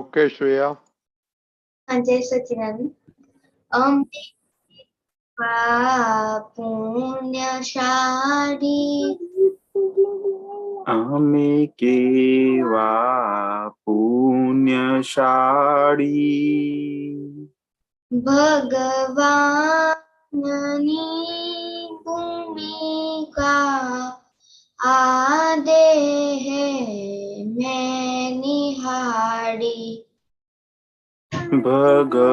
Okay, Shreya. जय सच्चिदानंद। अम्बे पुण्यशाली અમે કેવા પુણ્યશાળી ભગવાનની ભૂમિકા આ દેહ મેં નિહાળી ભગવાનની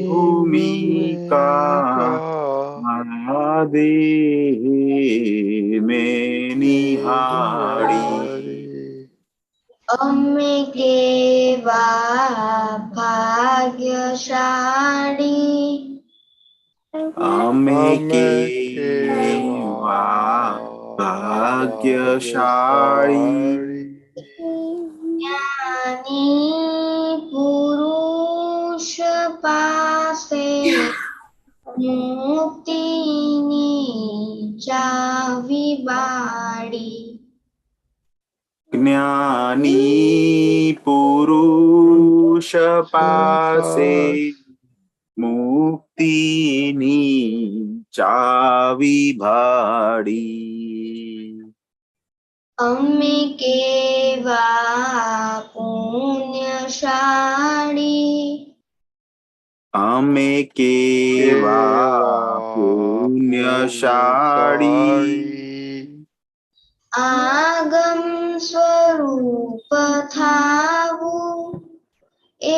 ભૂમિકા દે મેં નિહાળી અમે કેવા ભાગ્યશાળી અમે કેવા ભાગ્યશાળી જ્ઞાની પુરુષ પાસે મુક્તિની ચાવી બાળી જ્ઞાની પુરુષ પાસે મુક્તિની ચાવી ભાડી અમે કેવા પુણ્યશાળી અમે કેવા પુણ્યશાળી આગમ સ્વરૂપ થાવું એ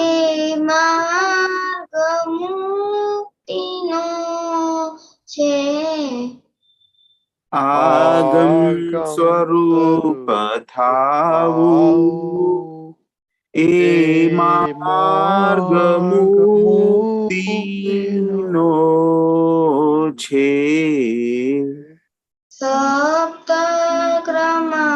માર્ગ મુક્તિનો છે આગમ સ્વરૂપ થાવું એ માર્ગ મુક્તિનો છે સપ્ત ક્રમશમાવું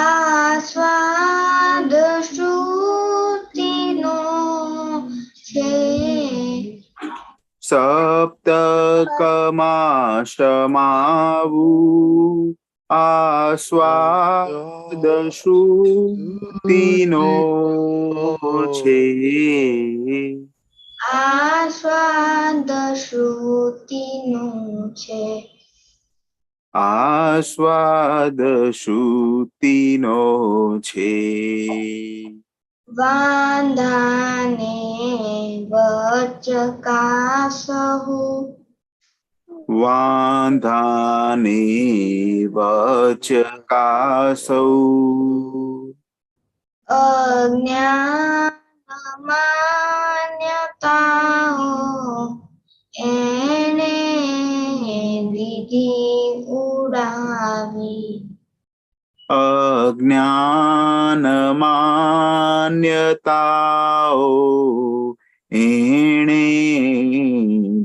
આસ્વાદ શ્રુતિનો છે સપ્તકમાં શમાવું આસ્વાદ શ્રુતિનો છે આસ્વાદ શ્રુતિનું છે આસ્વાદ શ્રુતિનો છે વાંધાને વચકાસહુ વાંધાને વચકાસૌ અજ્ઞાન માન્યતાઓ એણે દીધી ઉડાવી અજ્ઞાન માન્યતાઓ એણે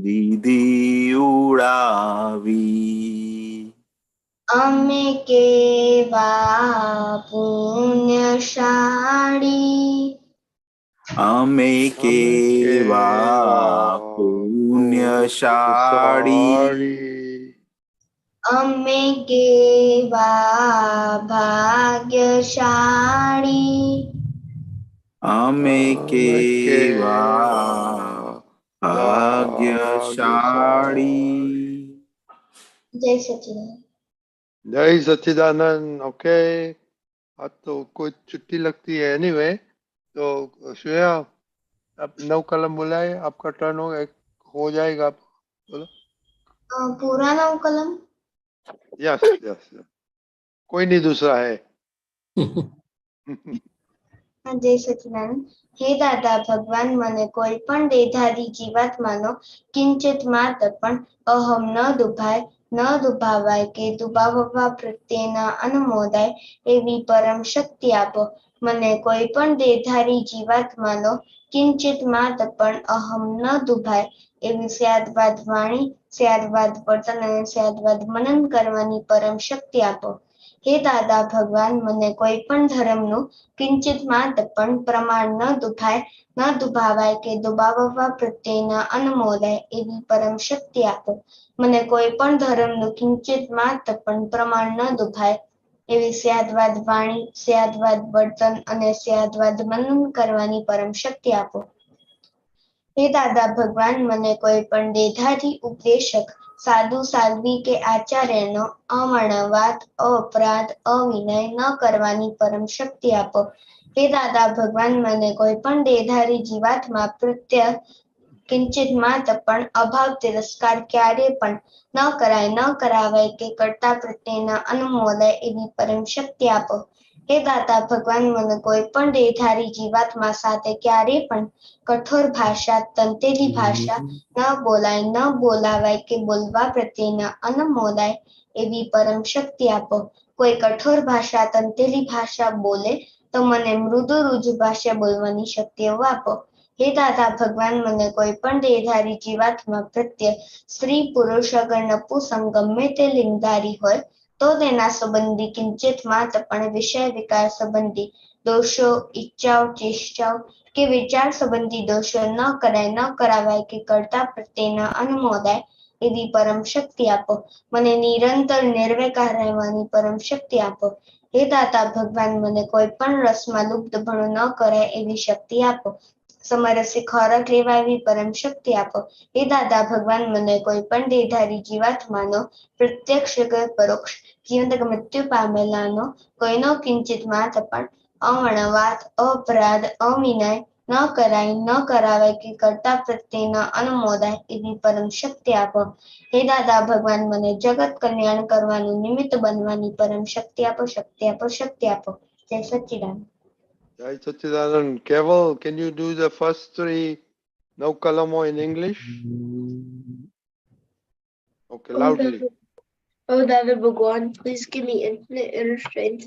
દીધી ઉડાવી અમે કેવા પુણ્યશાળી અમે કેવા પુણ્યશાળી અમે કેવા ભાગ્યશાળી અમે કેવા ભાગ્યશાળી જય સચિદાનંદ जय सच्चिदानंद. ओके, अब तो कोई छुट्टी लगती है एनीवे. तो श्रेया, आप 9 कलम बुलाए, आपका टर्न हो जाएगा. आप बोलो. पूरा 9 कलम यस यस, कोई नहीं दूसरा है. જય સચિદાનંદ. હે દાદા ભગવાન, મને કોઈ પણ દેહધારી જીવાત્માનો કિંચિત માત્ર પણ અહમ ન દુભાય, ન દુભાવાય કે દુભાવવા પ્રત્યેના અનુમોદાય એવી પરમ શક્તિ આપો. મને કોઈ પણ દેહધારી જીવાત્માનો કિંચિત માત્ર પણ અહમ ન દુભાય એવી સ્યાદવાદ વાણી, સ્યાદવાદ વર્તન અને સ્યાદવાદ મનન કરવાની પરમ શક્તિ આપો. હે દાદા ભગવાન, મને કોઈ પણ ધર્મનું કિંચિત માત્ર પણ પ્રમાણ ન દુભાય, ન દુભાવાય કે દુભાવવા પ્રત્યેના અનુમોદાય એવી પરમ શક્તિ આપો. મને કોઈ પણ ધર્મનું કિંચિત માત્ર પણ પ્રમાણ ન દુભાય, એવી સ્યાદવાદ વાણી, સ્યાદવાદ વર્તન અને સ્યાદવાદ મનન કરવાની પરમ શક્તિ આપો. હે દાદા ભગવાન, મને કોઈ પણ દેધાથી ઉપદેશક, સાધુ સાધ્વી કે આચાર્યનો અમણવાત, અપરાધ, અવિનય ન કરવાની પરમ શક્તિ આપો. હે દાદા ભગવાન, મને કોઈ પણ દેધારી જીવાત્મા પ્રત્યે કિંચિત માત્ર પણ અભાવ તિરસ્કાર ક્યારે પણ ન કરાય, ન કરાવાય કે કર્તા પ્રત્યેના અનુમોદાય એવી પરમ શક્તિ આપો. હે દાતા ભગવાન, મને કોઈ પણ દેહધારી જીવાત્મા સાથે ક્યારેય પણ કઠોર ભાષા, તંતેલી ભાષા ન બોલાય, ન બોલાવાય કે બોલવા પ્રત્યેના અનુમોદાય એવી પરમ શક્તિ આપો. કોઈ કઠોર ભાષા, તંતેલી ભાષા બોલે તો મને મૃદુ રુજુ ભાષા બોલવાની શક્તિઓ આપો. હે દાદા ભગવાન, મને કોઈ પણ દેહધારી જીવાત્મા પ્રત્યે સ્ત્રી, પુરુષ, અગર નપુંસક ગમે તે લિંગધારી હોય તો તેના સંબંધી કિંચિત માત્ર પણ વિષય વિકાર સંબંધી દોષો, ઈચ્છાઓ, ચેષ્ટાઓ કે વિચાર સંબંધી દોષો ન કરાય, ન કરાવાય કે કર્તા પ્રત્યેના અનુમોદાય એવી પરમ શક્તિ આપો. મને નિરંતર નિર્વિકાર રહેવાની પરમ શક્તિ આપો. હે દાતા ભગવાન, મને કોઈ પણ રસમાં લુપ્તપણું ન કરાય એવી શક્તિ આપો. સમરસે ખોરાક લેવા એવી પરમ શક્તિ આપો. હે દાદા ભગવાન, મને કોઈ પણ દેહધારી જીવાત્માનો પ્રત્યક્ષ કે પરોક્ષ જીવંત કે મૃત્યુ પામેલાનો કોઈનો કિંચિત માત્ર પણ અવણવાત, અપરાધ, અવિનય ન કરાય, ન કરાવાય કે કર્તા પ્રત્યેના અનુમોદાય એવી પરમ શક્તિ આપો. હે દાદા ભગવાન, મને જગત કલ્યાણ કરવાનું નિમિત્ત બનવાની પરમ શક્તિ આપો, શક્તિ આપો, શક્તિ આપો. જય સચ્ચિદાનંદ. Jai Satchidanand. Keval, can you do the first three no kalamo in English? Okay, loudly. Oh, Dada Bhagwan, please give me infinite inner strength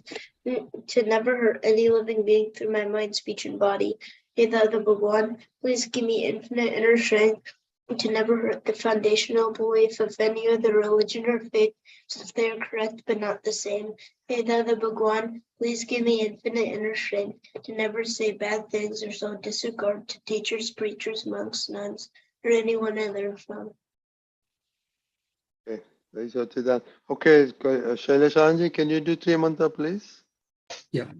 to never hurt any living being through my mind, speech, and body. Hey, Dada Bhagwan, please give me infinite inner strength to never hurt the foundational belief of any other religion or faith, since they are correct but not the same. Hey, Dada Bhagwan, please give me infinite inner strength to never say bad things or show disregard to teachers, preachers, monks, nuns, or anyone I learn from. Okay, Jai Satchidanand. Okay, Shaileshanandji, can you do three mantra, please? Yeah.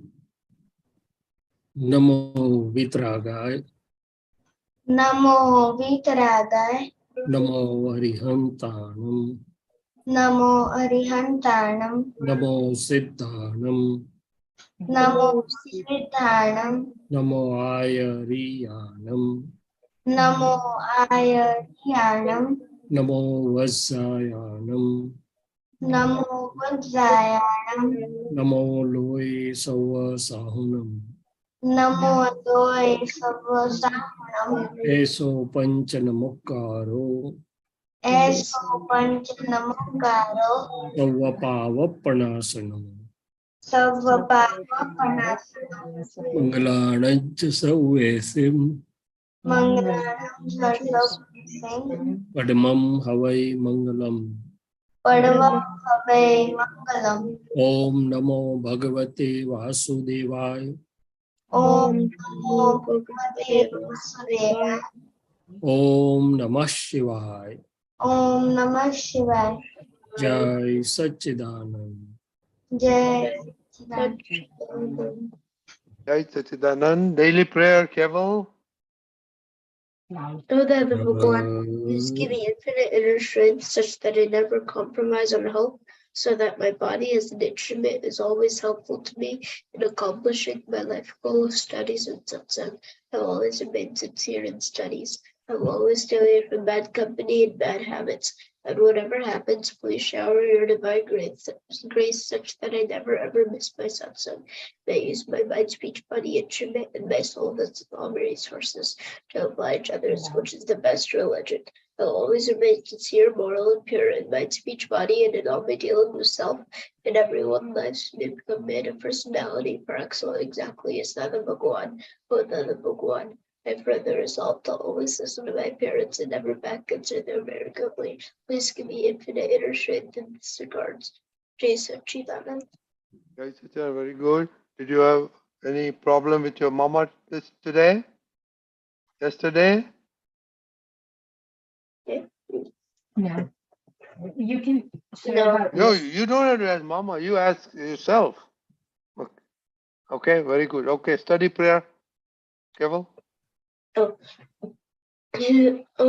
Namo Vitragaya. Namo વીતરાગાય. Namo Arihantanam. Namo અરિહંતાણમ. Namo Siddhanam. Namo સિદ્ધાણમ. Namo Ayariyanam. Namo આયર્યાણમ. Namo Vasayanam. Namo વજ્રાયાણમ. Namo Loe Savasahunam. Namo દોય સર્વસાહણમ. Eso Panchanamukaro. Asso punch નમોકારો. Savapavappanasanam. સર્વ પાપનાશનમ. Mangalanajja Sauvesim. મંગળાણમ સર્વસિદ્ધિં. Padmam Havai Mangalam. પડવમ હવે Mangalam. Om Namo Bhagavate Vasudevaya. ઓમ નમો ભગવતે વાસુદેવાય. Om Namah Shivaya. ઓમ નમઃ શિવાય. Jai Satchidanand. જય સચ્ચિદાનંદ. Jai Satchidanand. Daily prayer, Keval. Oh, Dada Bhagwan, please give me infinite inner strength such that I never compromise on hope, so that my body as an instrument is always helpful to me in accomplishing my life goal of studies and satsang. I will always remain sincere in studies. I will always stay away from bad company and bad habits. And whatever happens, please shower your divine grace such that I never ever miss my satsang. May I use my mind, speech, body, instrument, and my soul as all resources to oblige others, which is the best religion. I will always remain sincere, moral, and pure in mind, speech, body, and in all my dealing with self and everyone's lives may become man of personality for excellent exactly as Dada Bhagwan. Oh, Dada Bhagwan, I further resolve to always listen to my parents and never back answer them arrogantly. Please give me infinite inner strength in this regards. Jai Satchidanand. Jai Satchidanand, very good. Did you have any problem with your mama today? Yesterday? Yeah. You can share No. about No, this. you don't have to ask Mama. You ask yourself. Okay, very good. Okay, study prayer. Keval? Oh,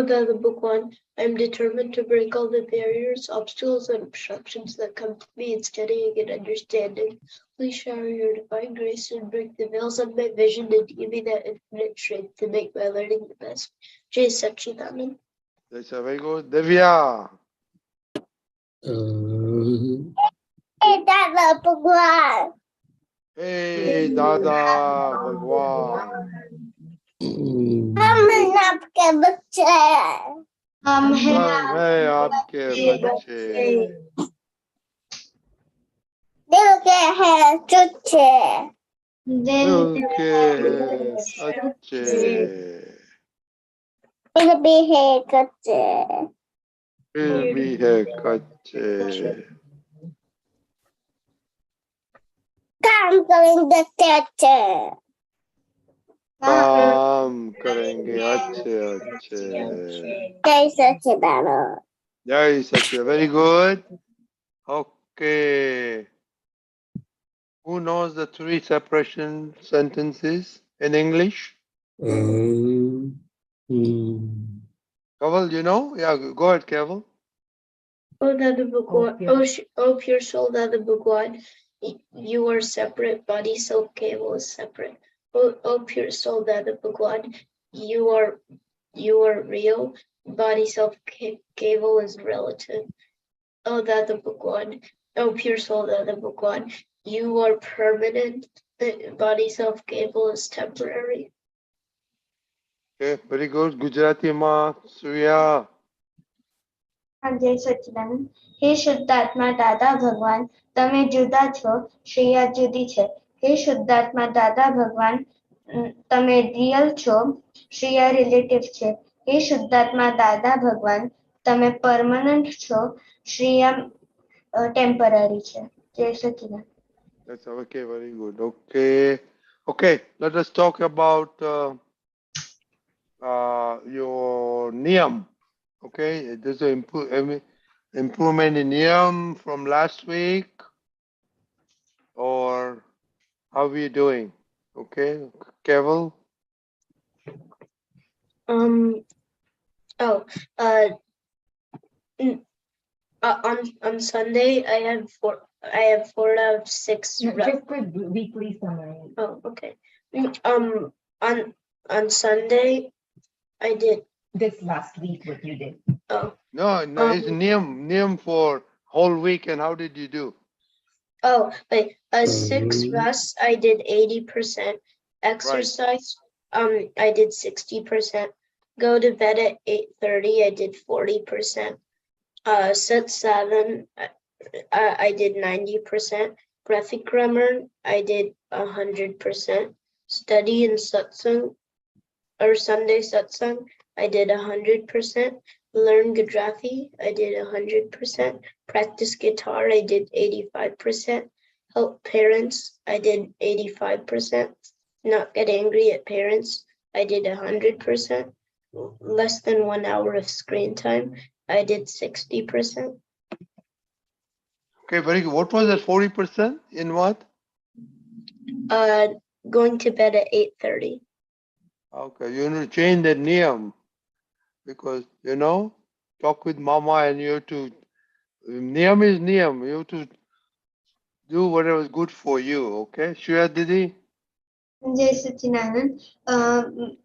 Dada Bhagwan, I am determined to break all the barriers, obstacles, and obstructions that come to me in studying and understanding. Please shower your divine grace and break the veils of my vision and give me that infinite strength to make my learning the best. Jai Satchidanand. That's very good. Divya. Dada Bhagwan. Hey, Dada Bhagwan. हम आपके बच्चे हम हैं हम हैं आपके बच्चे दिल के हैं चुच्चे दिल के हैं सच्चे दिल भी है कच्चे दिल भी है कच्चे काम करेंगे अच्छे काम करेंगे अच्छे अच्छे जय सच्चिदानंद जय सच्चे very good. Okay, who knows the three separation sentences in English? Kaval, you know? Yeah, go ahead, Kaval. Oh, Dada Bhagwan, oh, pure soul, Dada Bhagwan, you are separate, body, soul, cable is separate. Oh, pure soul, Dada Bhagwan, you are real, body, self, cable is relative. Oh, Dada Bhagwan, oh, pure soul, Dada Bhagwan, you are permanent, body, self, cable is temporary. Okay, very good. Gujarati Ma, Surya. જય સચ્ચિદાનંદ હે શુદ્ધાત્મા દાદા ભગવાન તમે જુદા છો શ્રેયા જુદી છે હે શુદ્ધાત્મા દાદા ભગવાન તમે રિયલ છો શ્રેયા રિલેટિવ છે હે શુદ્ધાત્મા દાદા ભગવાન તમે પરમનન્ટ છો શ્રેયા ટેમ્પરરી છે જય સચ્ચિદાનંદ That's okay, very good. Okay, okay. Let us talk about your Niyam. Okay, there's an improvement in Niyam from last week, or how are we doing? Okay, Keval. On Sunday I have 4 out of 6. Just quick weekly summary. Oh, okay. On Sunday I did This last week, what you did. No, it's Niyam for whole week, and how did you do? wait, 6 rests I did 80%. Exercise I did 60%. Go to bed at 8:30 I did 40%. Satsang I did 90%. Pratikraman I did 100%. Study in Satsang or Sunday Satsang I did 100%. Learn Gujarati I did 100%. Practice guitar I did 85%. Help parents I did 85%. Not get angry at parents I did 100%. Less than 1 hour of screen time I did 60%. Okay, very good. What was that 40% in what? Going to bed at 8:30. Okay, you need to change that Niyam because, talk with Mama and you have to, Niyam is Niyam. You have to do whatever is good for you, okay? Shreya Didi? Jai Satchidanand.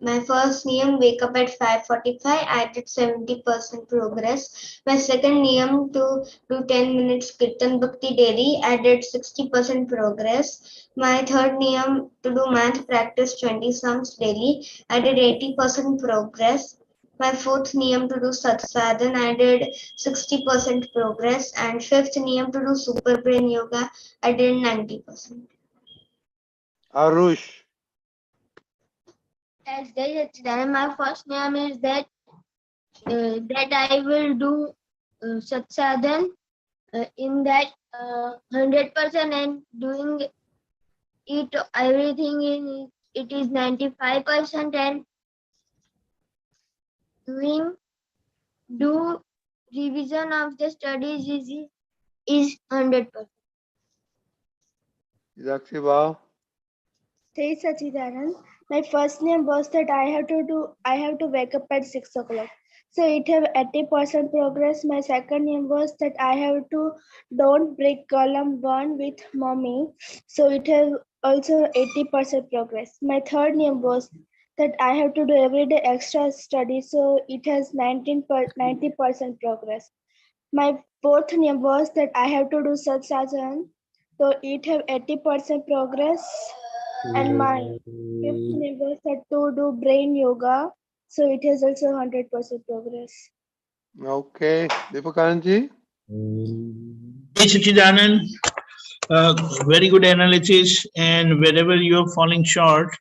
My first niyam, wake up at 5:45. I did 70% progress. My second niyam, to do 10 minutes Kirtan Bhakti daily. I did 60% progress. My third niyam, to do math practice 20 sums daily. I did 80% progress. My fourth niyam, to do Satsadhan. I did 60% progress. And fifth niyam, to do super brain yoga. I did 90%. Arush? As my first name is that I will do Satsadhan in that 100% and doing it everything in it is 95% and do revision of the studies is 100%. Sakshi Ba, Hey Sachidanand, my first name was that I have to wake up at 6 o'clock. So it have 80% progress. My second name was that I have to don't break column 1 with mommy. So it have also 80% progress. My third name was that I have to do everyday extra study. So it has 90% progress. My fourth name was that I have to do Satsang. So it have 80% progress. And my fifth name was that to do brain yoga. So it has also 100% progress. okay. Deepakanandji, Hey Sachidanand, very good analysis, and wherever you're falling short,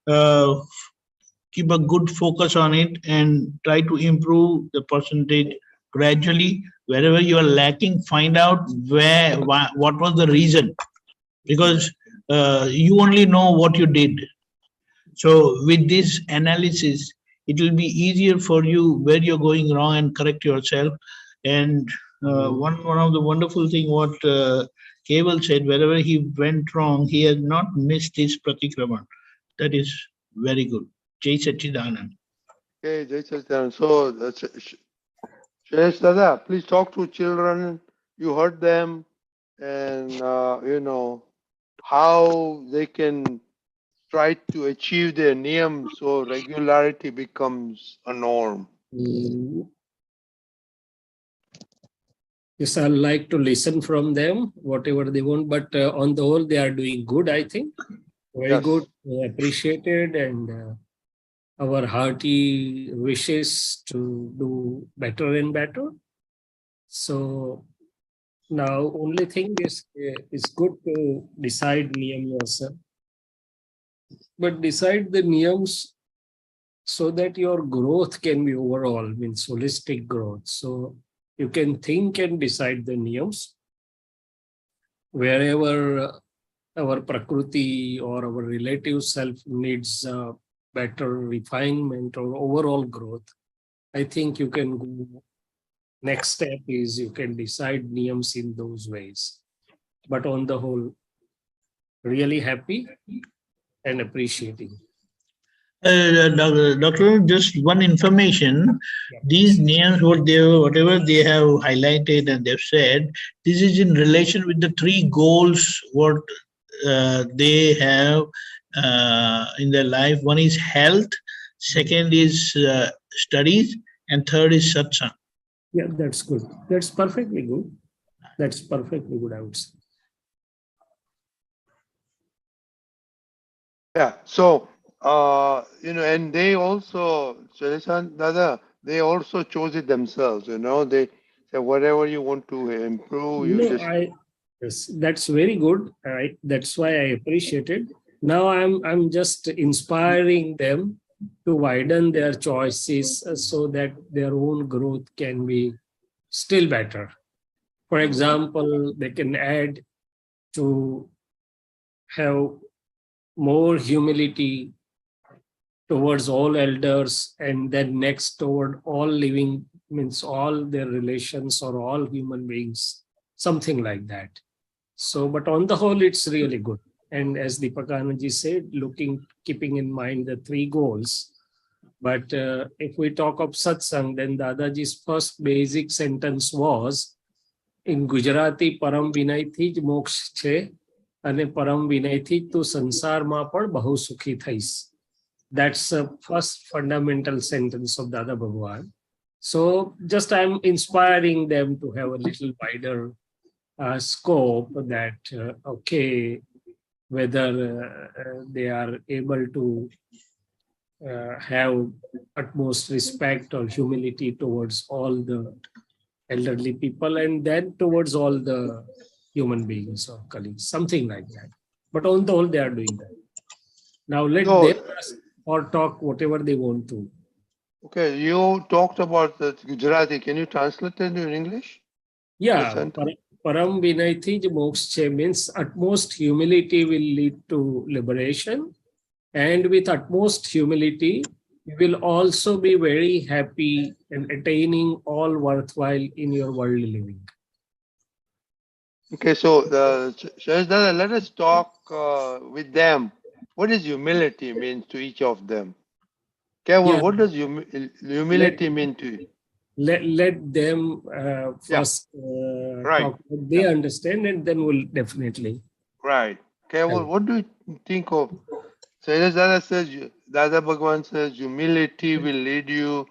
uh, keep a good focus on it and try to improve the percentage gradually. Wherever you are lacking, find out what was the reason, because you only know what you did. So with this analysis, it will be easier for you where you're going wrong and correct yourself. And one of the wonderful thing what Keval said, wherever he went wrong, he has not missed his Pratikraman. That is very good. Jai Sachidanand. okay, Jai Satchidanand. So, Shailesh Dada, please talk to children. You heard them, and you know how they can try to achieve their niyam so regularity becomes a norm. Yes, I like to listen from them, whatever they want, but on the whole, they are doing good, I think. Very Yes. good, appreciated, and our hearty wishes to do better and better. So now, only thing is, it's good to decide niyam yourself, but decide the niyams so that your growth can be overall, means holistic growth. So you can think and decide the niyams wherever our prakriti or our relative self needs better refinement or overall growth. I think you can go. Next step is you can decide niyams in those ways. But on the whole, really happy and appreciating. Doctor, just one information. These names, whatever they have highlighted and they've said, this is in relation with the three goals what they have in their life. One is health, second is studies, and third is satsang. Yeah, that's good. That's perfectly good. That's perfectly good, I would say. Yeah. So, you know, and they also, Shaileshan Dada, they also chose it themselves. You know, they say whatever you want to improve, you just. Yes, that's very good. Right. That's why I appreciate it. Now I'm just inspiring them to widen their choices so that their own growth can be still better. For example, they can add to have more humility towards all elders, and then next toward all living, means all their relations or all human beings, something like that. So, but on the whole, it's really good. And as Deepakanandji said, keeping in mind the three goals. But if we talk of satsang, then Dadaji's first basic sentence was, in Gujarati, Param Vinaythi Moksha Che, ane Param Vinaythi Tu Sansarma Par Bahu Sukhi Thais. That's the first fundamental sentence of Dada Bhagwan. So just I'm inspiring them to have a little wider scope that, okay, whether they are able to have utmost respect or humility towards all the elderly people and then towards all the human beings or colleagues, something like that. But on the whole, they are doing that. Now let them ask or talk whatever they want to. Okay, you talked about the Gujarati. Can you translate it in English? Yeah, Param Vinaythi Moksha means utmost humility will lead to liberation, and with utmost humility, you will also be very happy and attaining all worthwhile in your worldly living. Okay, so Shaileshanandji Dada, let us talk with them. What does humility mean to each of them? Keval, Yeah. what does humility mean to you? Let them first Right. talk what they understand, and then we'll definitely. Right. Keval, what do you think of? Shaileshanandji Dada says, Dada Bhagwan says, humility will lead you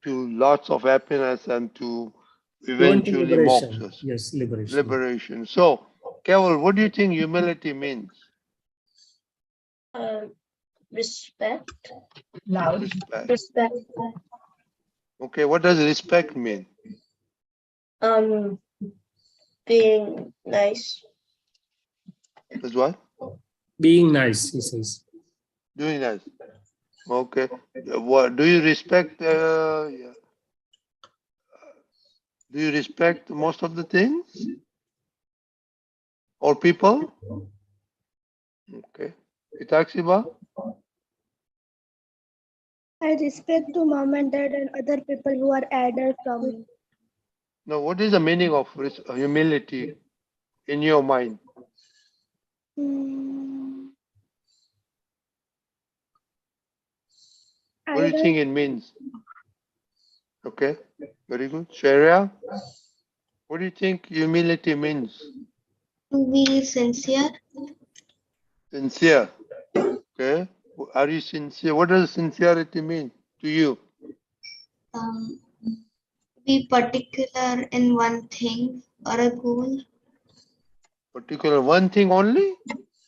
to lots of happiness and to Even to eventually liberation. moksha. Yes, liberation. Liberation. So, Keval, what do you think humility means? Respect. Loud. Respect. Okay, what does respect mean? Being nice. That's what? Being nice, he says. Doing nice. Okay. What do you respect? Do you respect most of the things or people? Okay. Itaxiba? I respect to mom and dad and other people who are elder from me. Now, what is the meaning of humility in your mind? What do you think it means? Okay, very good. Sharia, what do you think humility means? To be sincere. Sincere. Okay. Are you sincere? What does sincerity mean to you? Be particular in one thing or a goal. Particular one thing only?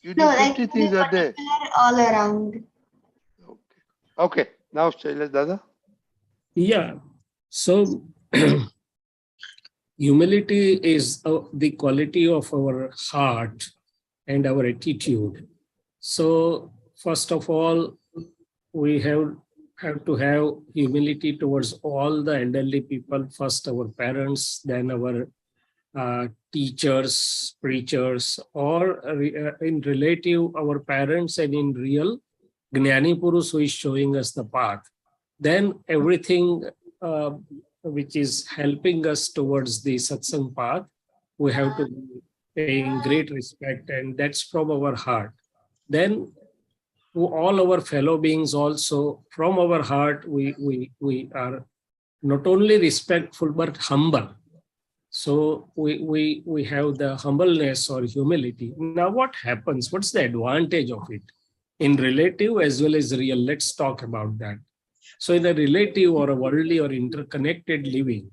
You do No, 50 like things be a day. particular all around. Okay. Now, Shailesh Dada. Yeah. So humility is the quality of our heart and our attitude. So first of all, we have to have humility towards all the elderly people. First our parents, then our teachers, preachers, or in relative our parents, and in real Gnani Purus who is showing us the path. Then everything which is helping us towards the satsang path, we have to be paying great respect, and that's from our heart. Then to all our fellow beings also, from our heart, we are not only respectful but humble. So we have the humbleness or humility. Now what happens? What's the advantage of it? In relative as well as real, let's talk about that. So in a relative or a worldly or interconnected living,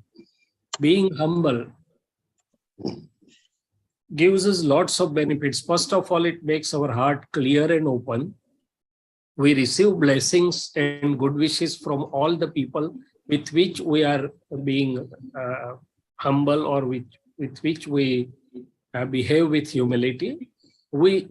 being humble gives us lots of benefits. First of all, it makes our heart clear and open. We receive blessings and good wishes from all the people with which we are being humble, or with which we behave with humility. We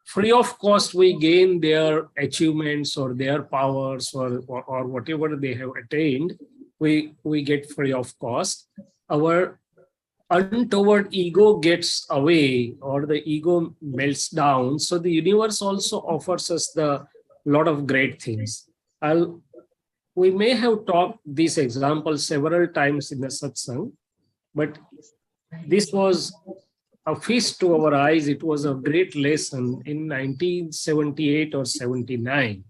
free of cost, we gain their achievements or their powers or whatever they have attained. We get free of cost. Our untoward ego gets away, or the ego melts down. So the universe also offers us the lot of great things. We may have talked these examples several times in the satsang, but this was a feast to our eyes. It was a great lesson. In 1978 or 79,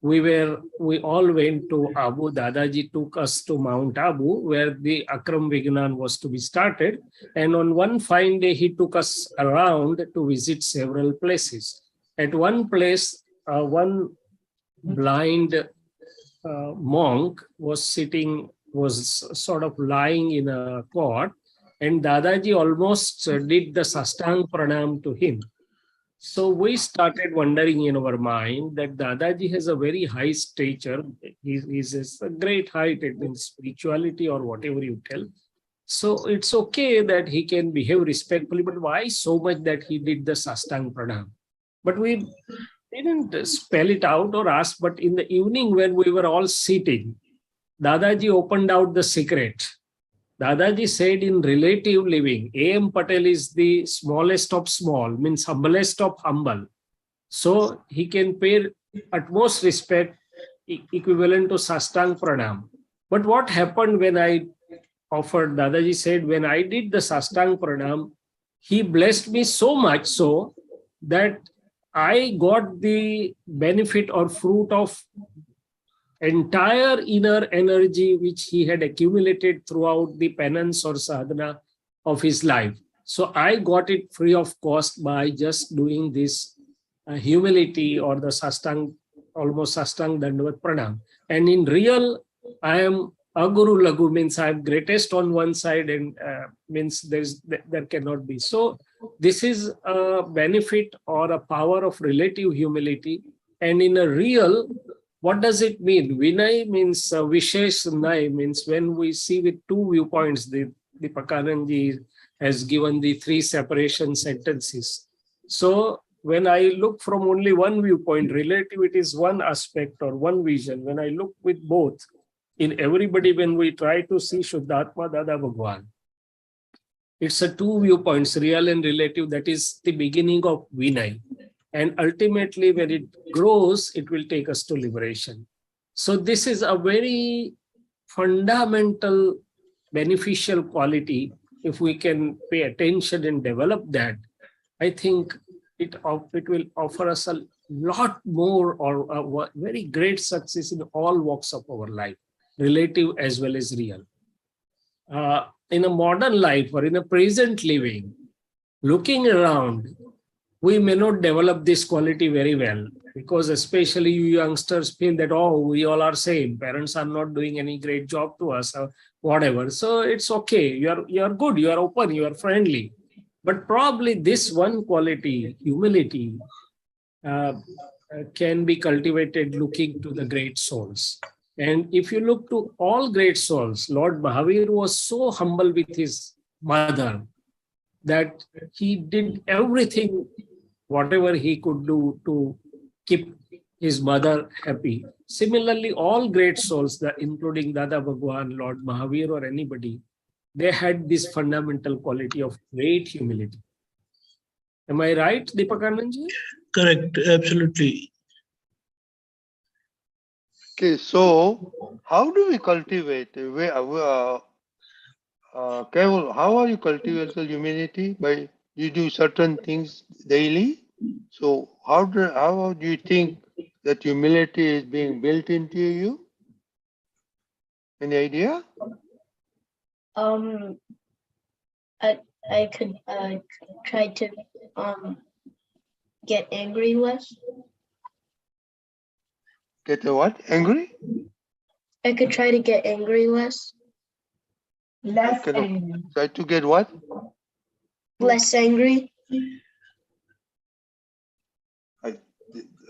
we all went to Abu. Dadaji took us to Mount Abu, where the Akram Vignan was to be started. And on one fine day, he took us around to visit several places. At one place, one blind monk was sort of lying in a cot, and Dadaji almost did the Sastang Pranam to him. So we started wondering in our mind that Dadaji has a very high stature. He's a great height in spirituality or whatever you tell. So it's okay that he can behave respectfully, but why so much that he did the Sastang Pranam? But we didn't spell it out or ask, but in the evening when we were all sitting, Dadaji opened out the secret. Dadaji said in relative living, A.M. Patel is the smallest of small, means humblest of humble. So he can pay utmost respect equivalent to Sastang Pranam. But what happened when I offered, Dadaji said, when I did the Sastang Pranam, he blessed me so much so that I got the benefit or fruit of entire inner energy which he had accumulated throughout the penance or sadhana of his life. So I got it free of cost by just doing this humility or the Sastang, almost Sastang Dandavat Pranam. And in real, I am Aguru Laghu, means I am greatest on one side and means there cannot be. So this is a benefit or a power of relative humility. And in a real, what does it mean? Vinay means Vishesh Nai, means when we see with two viewpoints, the Pratikraman has given the three separation sentences. So when I look from only one viewpoint, relativity is one aspect or one vision. When I look with both, in everybody, when we try to see Shuddhatma Dada Bhagwan, it's a two viewpoints, real and relative. That is the beginning of Vinay. And ultimately, when it grows, it will take us to liberation. So this is a very fundamental, beneficial quality. If we can pay attention and develop that, I think it will offer us a lot more or a very great success in all walks of our life, relative as well as real. In a modern life or in a present living, looking around, we may not develop this quality very well, because especially you youngsters feel that, oh, we all are same. Parents are not doing any great job to us or whatever. So it's okay. You are good. You are open. You are friendly. But probably this one quality, humility, can be cultivated looking to the great souls. And if you look to all great souls, Lord Mahavir was so humble with his mother that he did everything, whatever he could do to keep his mother happy. Similarly, all great souls, including Dada Bhagwan, Lord Mahavir or anybody, they had this fundamental quality of great humility. Am I right, Deepakanandji? Correct, absolutely. Okay, so how do we cultivate? Carol, how are you cultivating humility? By you do certain things daily. So how do you think that humility is being built into you? Any idea? I could try to get angry less. Get a what? Angry? I could try to get angry less. Less angry. Try to get what? Less angry.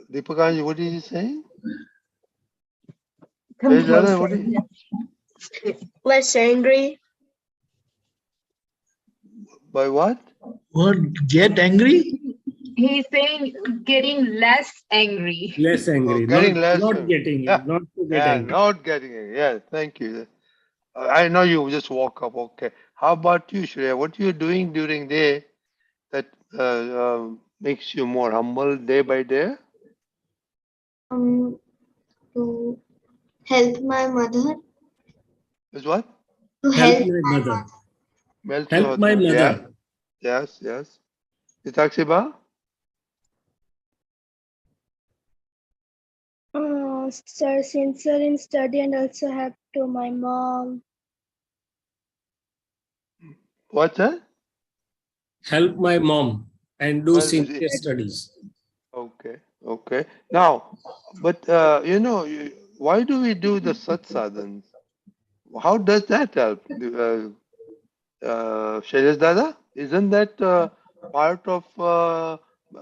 Deepakanji, what is he saying? Composure. What is Less angry. by what? What? Get angry? He's saying getting less angry. Less angry, Oh, getting less not angry. getting, Yeah. not to get Yeah, angry. not getting it. Yeah, thank you. I know you just woke up. Okay. How about you, Shreya? What are you doing during the day that makes you more humble day by day? To help my mother. Is what? To Help help my my mother. Melt Help my mother. Yes, yes. Itaksiba? Sir, sincere in study and also help to my mom. What's that? Help my mom and do Well, sincere studies. okay, okay. Now, but why do we do the sat sadhans? How does that help? Shailesh Dada, isn't that part of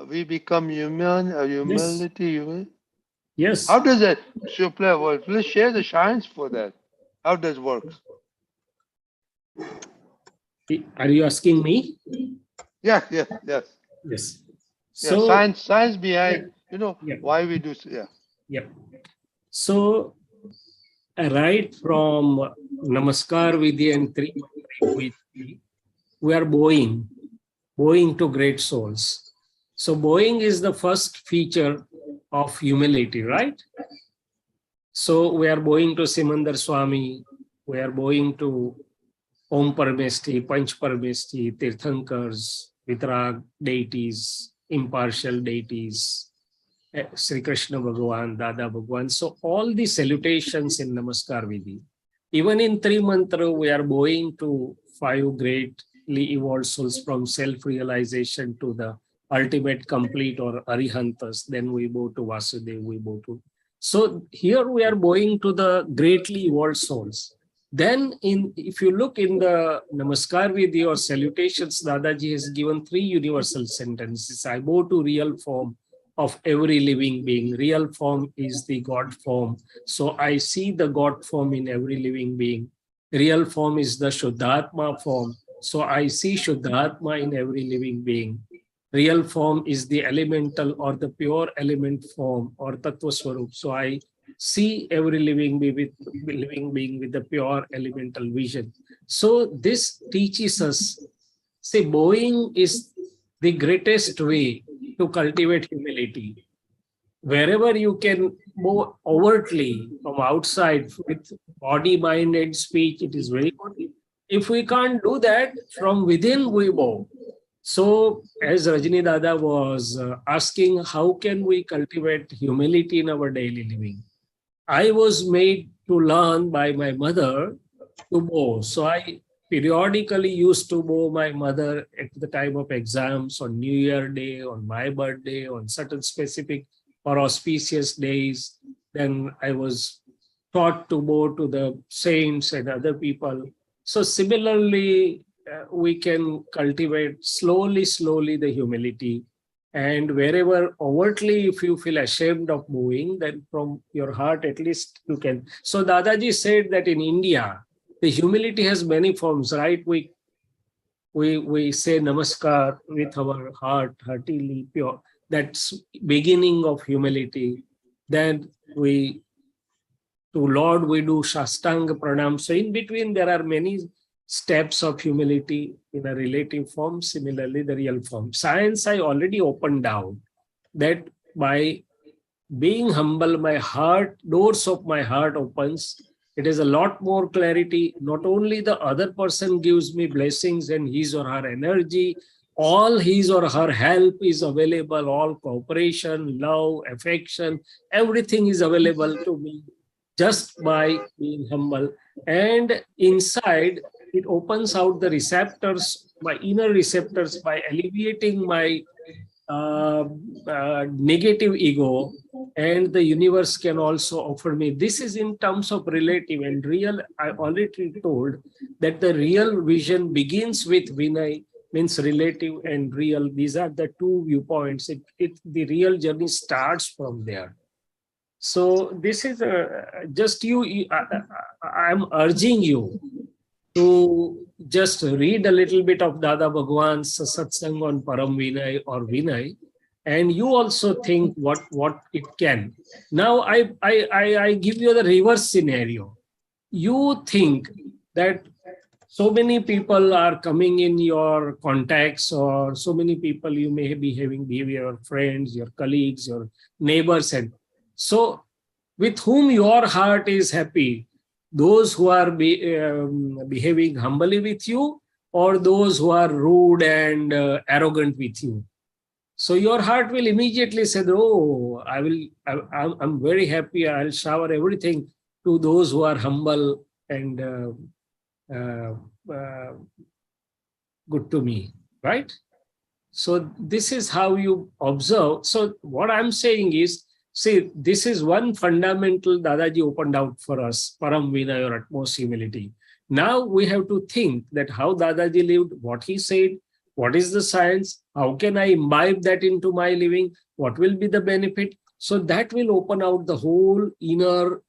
we become human, Yes. humility? Human? Yes. How does that? Please share the science for that. How does it work? Are you asking me? Yes, yes, yes. Yes. Yeah, So, science behind, yeah. why we do, yeah. Yeah. So, right from Namaskar Vidhi and Vidhi, we are bowing to great souls. So, bowing is the first feature of humility, right? So we are going to Simandar Swami, we are going to Om Paramesti, Panch Paramesti, Tirthankars, Vitrag deities, impartial deities, Sri Krishna Bhagwan, Dada Bhagwan. So all the salutations in Namaskar Vidhi. Even in Tri Mantra, we are going to 5 greatly evolved souls from self-realization to the ultimate complete or Arihantas. Then we go to Vasudev, we go to. So here we are going to the greatly evolved souls. Then if you look in the Namaskar Vidhi or salutations, Dadaji has given 3 universal sentences. I bow to real form of every living being. Real form is the God form. So I see the God form in every living being. Real form is the Shuddhatma form. So I see Shuddhatma in every living being. Real form is the elemental or the pure element form or Tattva Swarup. So I see every living being with the pure elemental vision. So this teaches us, say, bowing is the greatest way to cultivate humility. Wherever you can bow overtly from outside with body, mind, and speech, it is very good. If we can't do that, from within we bow. So, as Rajni Dada was asking, how can we cultivate humility in our daily living? I was made to learn by my mother to bow. So I periodically used to bow my mother at the time of exams, on New Year Day, on my birthday, on certain specific or auspicious days. Then I was taught to bow to the saints and other people. So similarly, we can cultivate slowly the humility. And wherever overtly, if you feel ashamed of moving, then from your heart, at least you can. So Dadaji said that in India, the humility has many forms, right? We say namaskar with our heart, heartily pure. That's beginning of humility. Then to Lord, we do Shastanga Pranam. So in between, there are many steps of humility in a relative form, similarly the real form. Science, I already opened down that by being humble, my heart, doors of my heart opens. It is a lot more clarity. Not only the other person gives me blessings and his or her energy, all his or her help is available, all cooperation, love, affection, everything is available to me just by being humble. And inside, it opens out the receptors, my inner receptors, by alleviating my negative ego, and the universe can also offer me. This is in terms of relative and real. I already told that the real vision begins with Vinay, means relative and real. These are the two viewpoints. The real journey starts from there. So this is just I'm urging you to just read a little bit of Dada Bhagwan's Satsang on Param Vinay or Vinay, and you also think what it can. Now I give you the reverse scenario. You think that so many people are coming in your contacts, or so many people you may be having your friends, your colleagues, your neighbors, and so with whom your heart is happy, those who are behaving humbly with you, or those who are rude and arrogant with you. So your heart will immediately say, oh, I'm very happy, I'll shower everything to those who are humble and uh, uh, good to me, right? So this is how you observe. So what I'm saying is, see, this is one fundamental Dadaji opened out for us, Param Vinay or utmost humility. Now we have to think that how Dadaji lived, what he said, what is the science, how can I imbibe that into my living, what will be the benefit. So that will open out the whole inner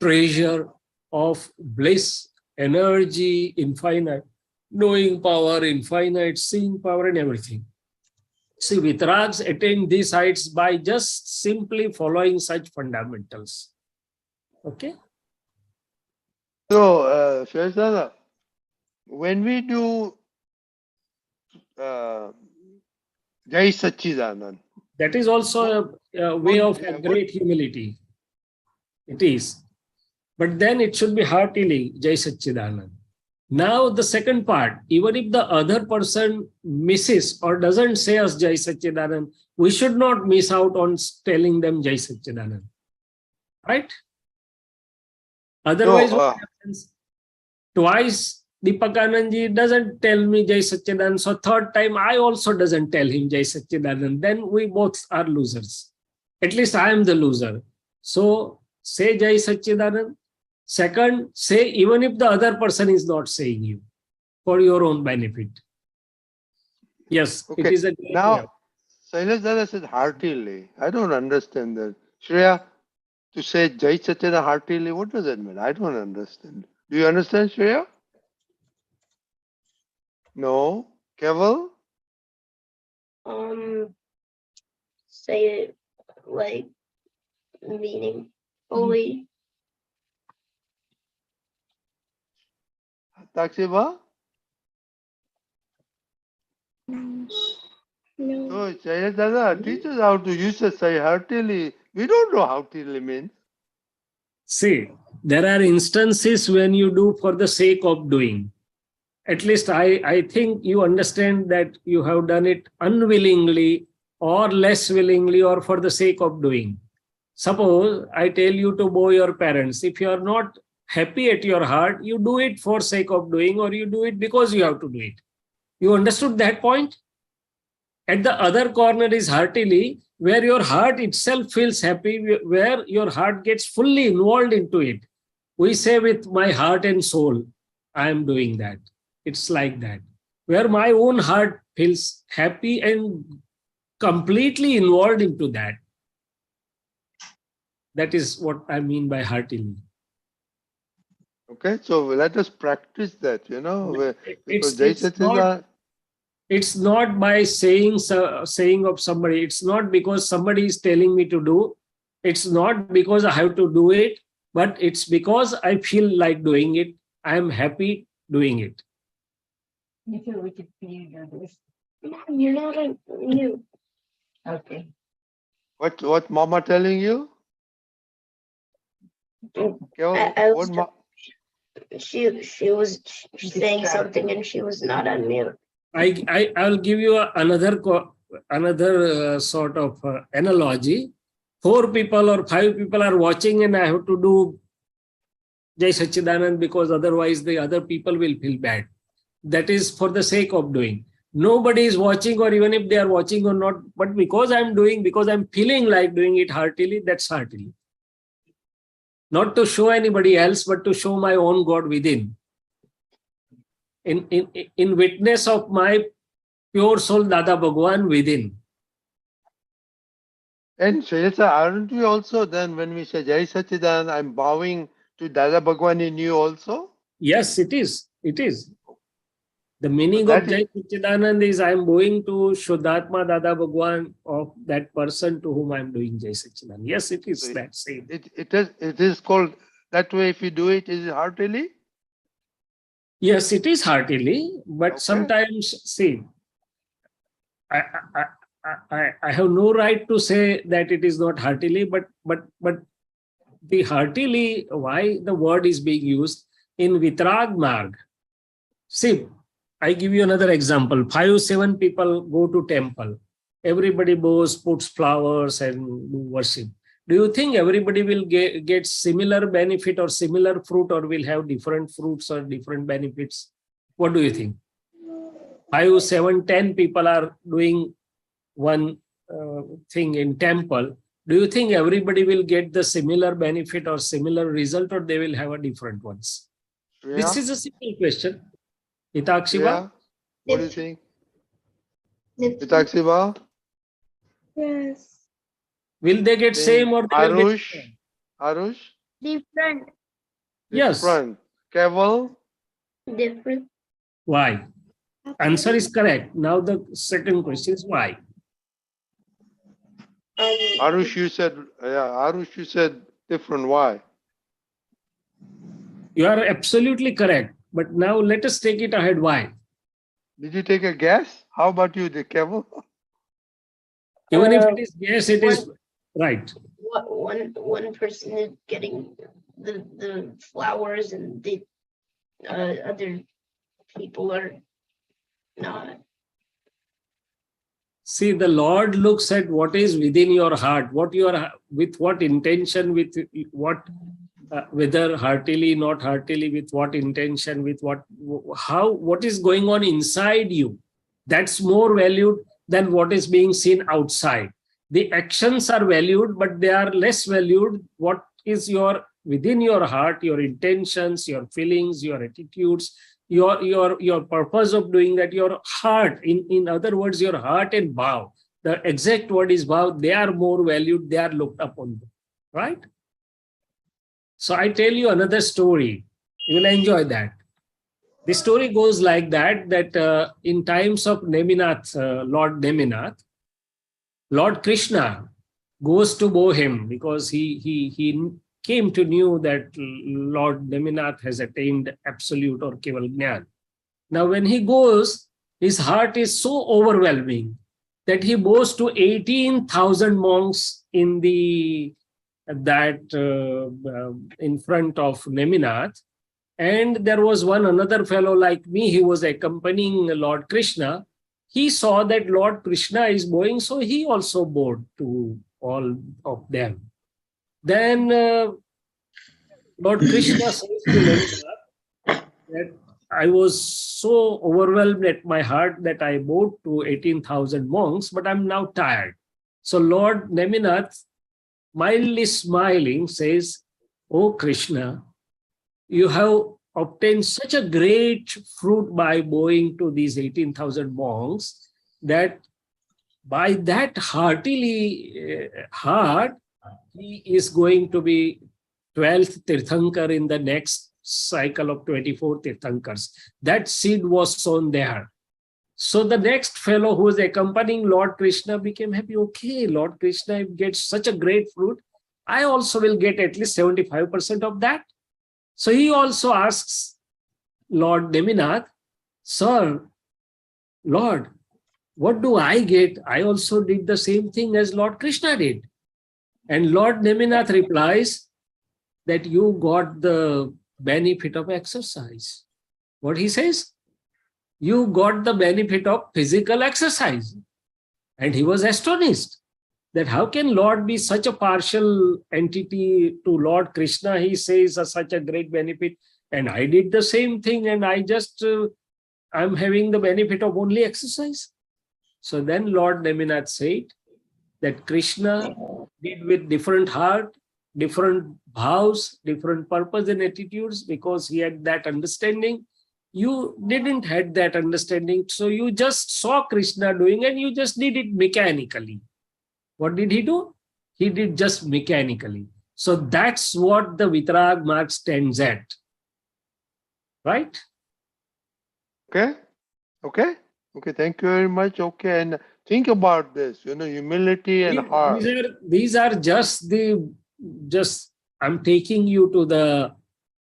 treasure of bliss, energy, infinite, knowing power, infinite, seeing power, and everything. See, Vitrags attain these heights by just simply following such fundamentals. Okay? So, Shaileshanandji, when we do Jai Satchidanand, That is also a way of a great humility. It is. But then it should be heartily, Jai Satchidanand. Now the second part, even if the other person misses or doesn't say us Jai Satchidanand, we should not miss out on telling them Jai Satchidanand. Right? Otherwise, No, what happens? Twice Deepakanandji doesn't tell me Jai Satchidanand, so third time I also doesn't tell him Jai Satchidanand. Then we both are losers. At least I am the loser. So say Jai Satchidanand. Second, say even if the other person is not saying you, for your own benefit. Yes, okay. it is a great Now, way. Shailesh Dada said heartily. I don't understand that. Shreya, to say Jai Satchidanand heartily, what does that mean? I don't understand. Do you understand, Shreya? No. Keval? Say it like meaningfully. Taksiba? No. So, Shailesh Dada, teach us how to use the say heartily. We don't know how heartily means. See, there are instances when you do for the sake of doing. At least I think you understand that you have done it unwillingly or less willingly or for the sake of doing. Suppose I tell you to bow your parents. If you are not happy at your heart, you do it for sake of doing or you do it because you have to do it. You understood that point? At the other corner is heartily, where your heart itself feels happy, where your heart gets fully involved into it. We say with my heart and soul, I am doing that. It's like that. Where my own heart feels happy and completely involved into that. That is what I mean by heartily. Okay, so let us practice that, because Jai Satchidanand. It's not by saying of somebody. It's not because somebody is telling me to do. It's not because I have to do it, but it's because I feel like doing it. I am happy doing it. You feel we could do this. Mom, you're not on mute. Okay. What Mama telling you? I was What she was saying something and she was not on mute. I'll give you another sort of analogy. 4 people or 5 people are watching and I have to do Jai Satchidanand because otherwise the other people will feel bad. That is for the sake of doing. Nobody is watching, or even if they are watching or not, but because I'm doing, because I'm feeling like doing it heartily, that's heartily. Not to show anybody else, but to show my own God within. In witness of my pure soul Dada Bhagwan within. And Shailesh, aren't we also then when we say Jai Satchidanand, I'm bowing to Dada Bhagwan in you also? Yes, it is. It is. The meaning of Jai Satchidanand is I am going to Shuddhatma Dada Bhagwan of that person to whom I am doing Jai Satchidanand. Yes, it is that same. It is called that way. If you do it, is it heartily? Yes, it is heartily, but Okay. sometimes, see, I have no right to say that it is not heartily, but the heartily, why the word is being used in Vitrag Marg. See, I give you another example. 5-7 people go to temple. Everybody bows, puts flowers and do worship. Do you think everybody will get similar benefit or similar fruit, or will have different fruits or different benefits? What do you think? 5, 7, 10 people are doing one thing in temple. Do you think everybody will get the similar benefit or similar result, or they will have a different ones? Shreya? This is a simple question. Hitakshiba? What do you think? Hitakshiba? Yes. Will they get same or they will get different? Arush? Different. Yes. Different. Keval? Different. Why? Answer is correct. Now the second question is why? Arush, you said different. Why? You are absolutely correct. But now let us take it ahead. Why? Did you take a guess? How about you, the Keval? Even if it is yes, it is. Right. One person is getting the flowers and the other people are not. See, the Lord looks at what is within your heart, what you are, with what intention, with what, whether heartily, not heartily, with what intention, with what is going on inside you. That's more valued than what is being seen outside. The actions are valued, but they are less valued. What is within your heart, your intentions, your feelings, your attitudes, your purpose of doing that, your heart, in other words, your heart and bhav. The exact word is bhav. They are more valued. They are looked upon, right? So I tell you another story. You will enjoy that. The story goes like that in times of Neminath, Lord Neminath, Lord Krishna goes to Bhave because he came to know that Lord Neminath has attained absolute or Keval Jnana. Now when he goes, his heart is so overwhelming that he goes to 18,000 monks in front of Neminath. And there was another fellow like me, he was accompanying Lord Krishna. He saw that Lord Krishna is going, so he also bowed to all of them. Then Lord Krishna says to Neminath that I was so overwhelmed at my heart that I bowed to 18,000 monks, but I'm now tired. So Lord Neminath, mildly smiling, says, "Oh Krishna, you have obtained such a great fruit by bowing to these 18,000 monks that by that heart, he is going to be 12th Tirthankar in the next cycle of 24 Tirthankars." That seed was sown there. So the next fellow who was accompanying Lord Krishna became happy. Okay, Lord Krishna gets such a great fruit, I also will get at least 75% of that. So he also asks Lord Neminath, "Sir, Lord, what do I get? I also did the same thing as Lord Krishna did." And Lord Neminath replies that you got the benefit of exercise. What he says? You got the benefit of physical exercise. And he was astonished that how can Lord be such a partial entity to Lord Krishna? He says such a great benefit, and I did the same thing, and I just, I'm having the benefit of only exercise. So then Lord Neminath said that Krishna did with different heart, different bhavs, different purpose and attitudes, because he had that understanding. You didn't had that understanding, so you just saw Krishna doing and you just did it mechanically. What did he do? He did just mechanically. So that's what the Vitarag mark stands at. Right? Okay? Okay? Okay, thank you very much. Okay, and think about this, humility and heart. These are just I'm taking you to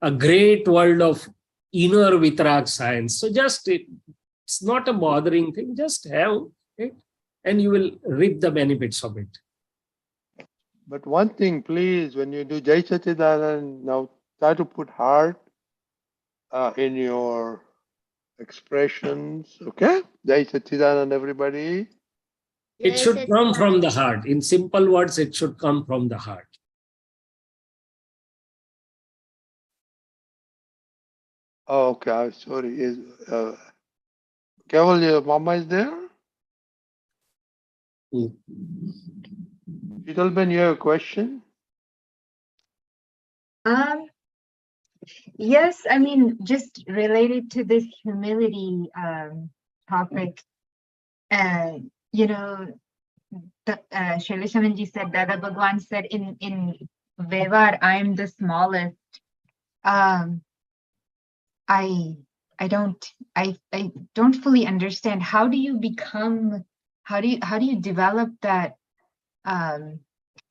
a great world of inner Vitarag science. So it's not a bothering thing, just have it and you will reap the benefits of it. But one thing, please, when you do Jai Satchidanand, now try to put heart in your expressions, okay? Jai Satchidanand, everybody. It should come from the heart. In simple words, it should come from the heart. Oh, okay, sorry. Keval, your mama is there? Sheetalben, you have a question? Yes, I mean, just related to this humility topic, Shaileshanandji said, Dada Bhagwan said in Vevar, I am the smallest. I don't fully understand. How do you develop that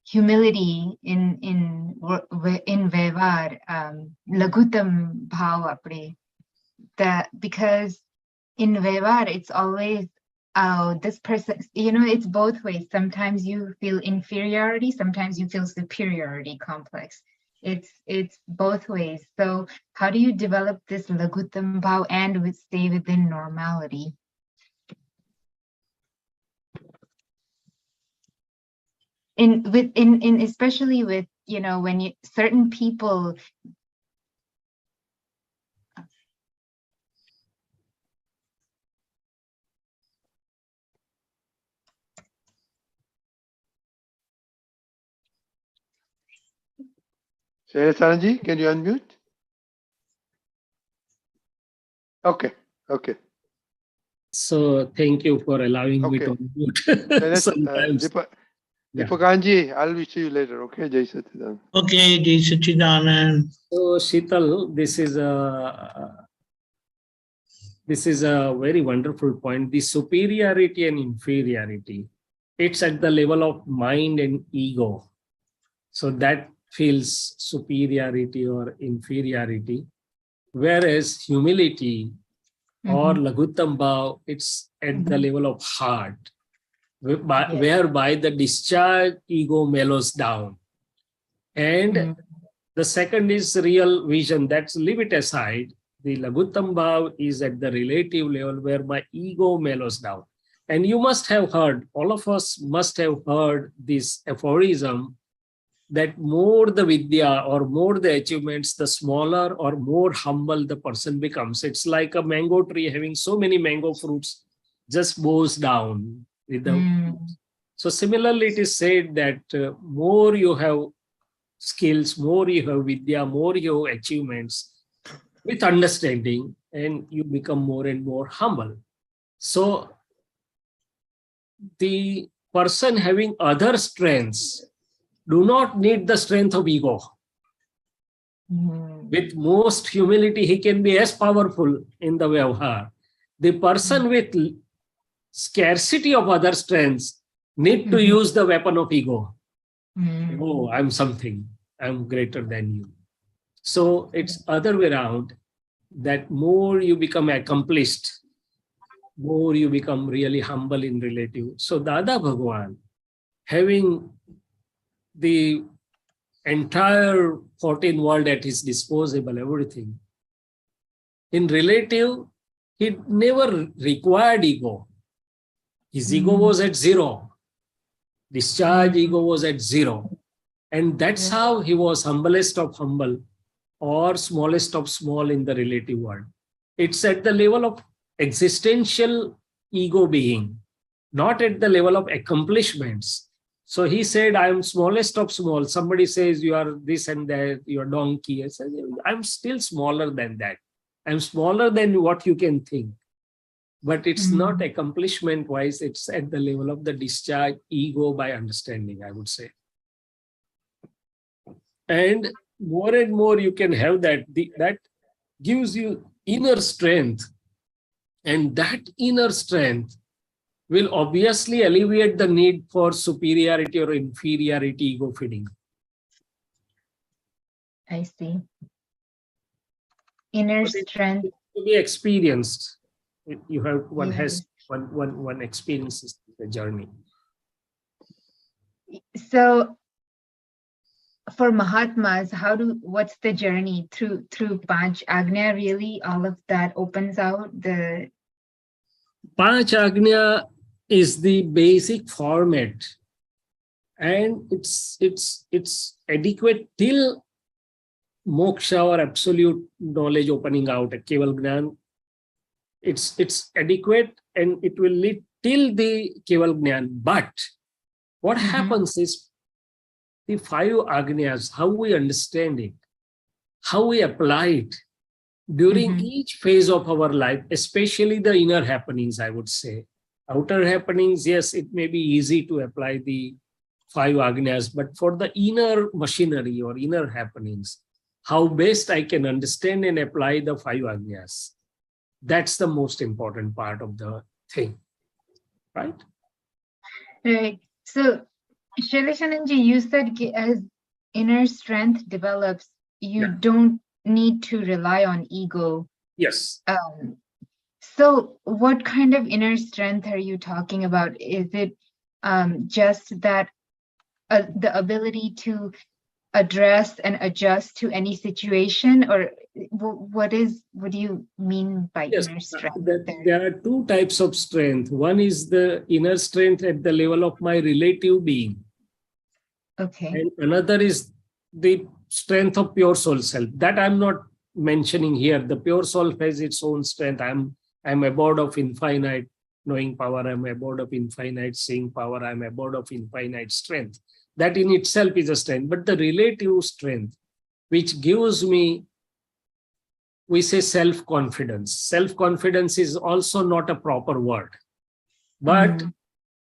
humility in Vevar, Laghutam Bhav Apre? Because in Vevar, it's always oh, this person, it's both ways. Sometimes you feel inferiority, sometimes you feel superiority complex. It's both ways. So how do you develop this Laghutam Bhav and stay within normality? Especially with, when certain people. Shaileshanandji, can you unmute? Okay. So thank you for allowing me Okay. to unmute. Sometimes. Yeah. Deepakanji, I'll see you later. Okay, Jai Satchidanand. Okay, Jai Satchidanand. So Sheetal, this is a very wonderful point. The superiority and inferiority, it's at the level of mind and ego. So that feels superiority or inferiority. Whereas humility or Laghutam Bhav, it's at the level of heart, whereby the discharged ego mellows down. And the second is real vision. That's leave it aside. The Laghutam Bhav is at the relative level where my ego mellows down. And you must have heard, all of us must have heard this aphorism that more the vidya or more the achievements, the smaller or more humble the person becomes. It's like a mango tree having so many mango fruits just bows down with the. So similarly, it is said that more you have skills, more you have vidya, more you have achievements with understanding, and you become more and more humble. So the person having other strengths do not need the strength of ego. With most humility, he can be as powerful in the vyavhar. The person with scarcity of other strengths need to use the weapon of ego. Oh, I'm something. I'm greater than you. So it's other way around, that more you become accomplished, more you become really humble in relative. So Dada Bhagwan, having the entire 14 world at his disposal, everything, in relative, he never required ego. His ego was at zero. Discharge ego was at zero. And that's how he was humblest of humble or smallest of small in the relative world. It's at the level of existential ego being, not at the level of accomplishments. So he said, I am smallest of small. Somebody says, you are this and that, you are donkey. I said, I'm still smaller than that. I'm smaller than what you can think. But it's not accomplishment-wise, it's at the level of the discharge ego by understanding, I would say. And more you can have that. That gives you inner strength. And that inner strength will obviously alleviate the need for superiority or inferiority ego feeding. I see. Inner strength. To be experienced. You have one experiences the journey. So for Mahatmas, what's the journey through Panch Agnya? Really, all of that opens out the. Panch Agnya is the basic format, and it's adequate till moksha or absolute knowledge opening out, a Keval Gnan. It's adequate and it will lead till the Keval Gnan. But what happens is the 5 Agnyas, how we understand it, how we apply it during each phase of our life, especially the inner happenings, I would say. Outer happenings, yes, it may be easy to apply the 5 Agnyas, but for the inner machinery or inner happenings, how best I can understand and apply the 5 Agnyas. That's the most important part of the thing, right? Right. So, Shaileshanandji, you said as inner strength develops, you don't need to rely on ego. Yes. So what kind of inner strength are you talking about? Is it just that the ability to address and adjust to any situation, or what do you mean by Yes, inner strength there are two types of strength. One is the inner strength at the level of my relative being. Okay. And another is the strength of pure soul self. That I'm not mentioning here. The pure soul has its own strength. I'm abode of infinite knowing power. I'm abode of infinite seeing power. I'm abode of infinite strength. That in itself is a strength. But the relative strength, which gives me, we say self-confidence. Self-confidence is also not a proper word. But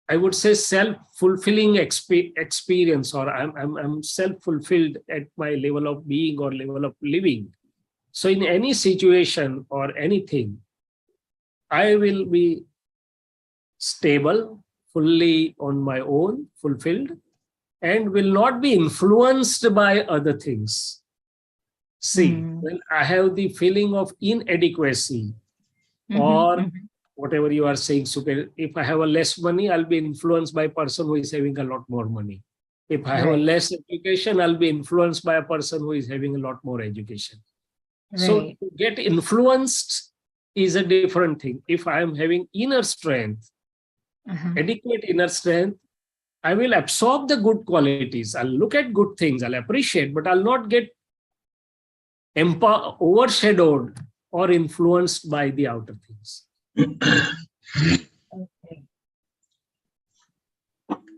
I would say self-fulfilling experience, or I'm self-fulfilled at my level of being or level of living. So in any situation or anything, I will be stable, fully on my own, fulfilled, and will not be influenced by other things. See, when I have the feeling of inadequacy or whatever you are saying, if I have a less money, I'll be influenced by a person who is having a lot more money. If I have a less education, I'll be influenced by a person who is having a lot more education. So to get influenced is a different thing. If I am having inner strength, adequate inner strength, I will absorb the good qualities. I'll look at good things, I'll appreciate, but I'll not get overshadowed or influenced by the outer things. Okay.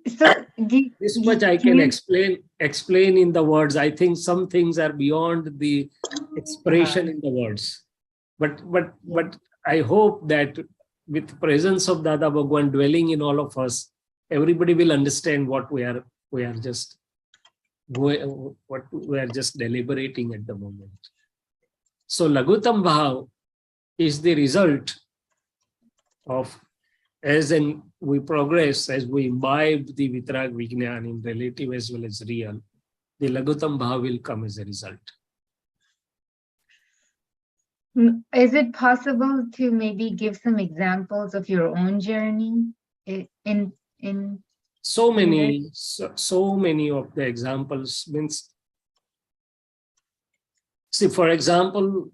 So this much I can explain in the words. I think some things are beyond the expression in the words. But I hope that with presence of Dada Bhagwan dwelling in all of us, everybody will understand what we are just deliberating at the moment. So Laghutam Bhav is the result of, as we progress, as we imbibe the Vitrag Vignan in relative as well as real, the Laghutam Bhav will come as a result. Is it possible to maybe give some examples of your own journey in so many of the examples means, see, for example,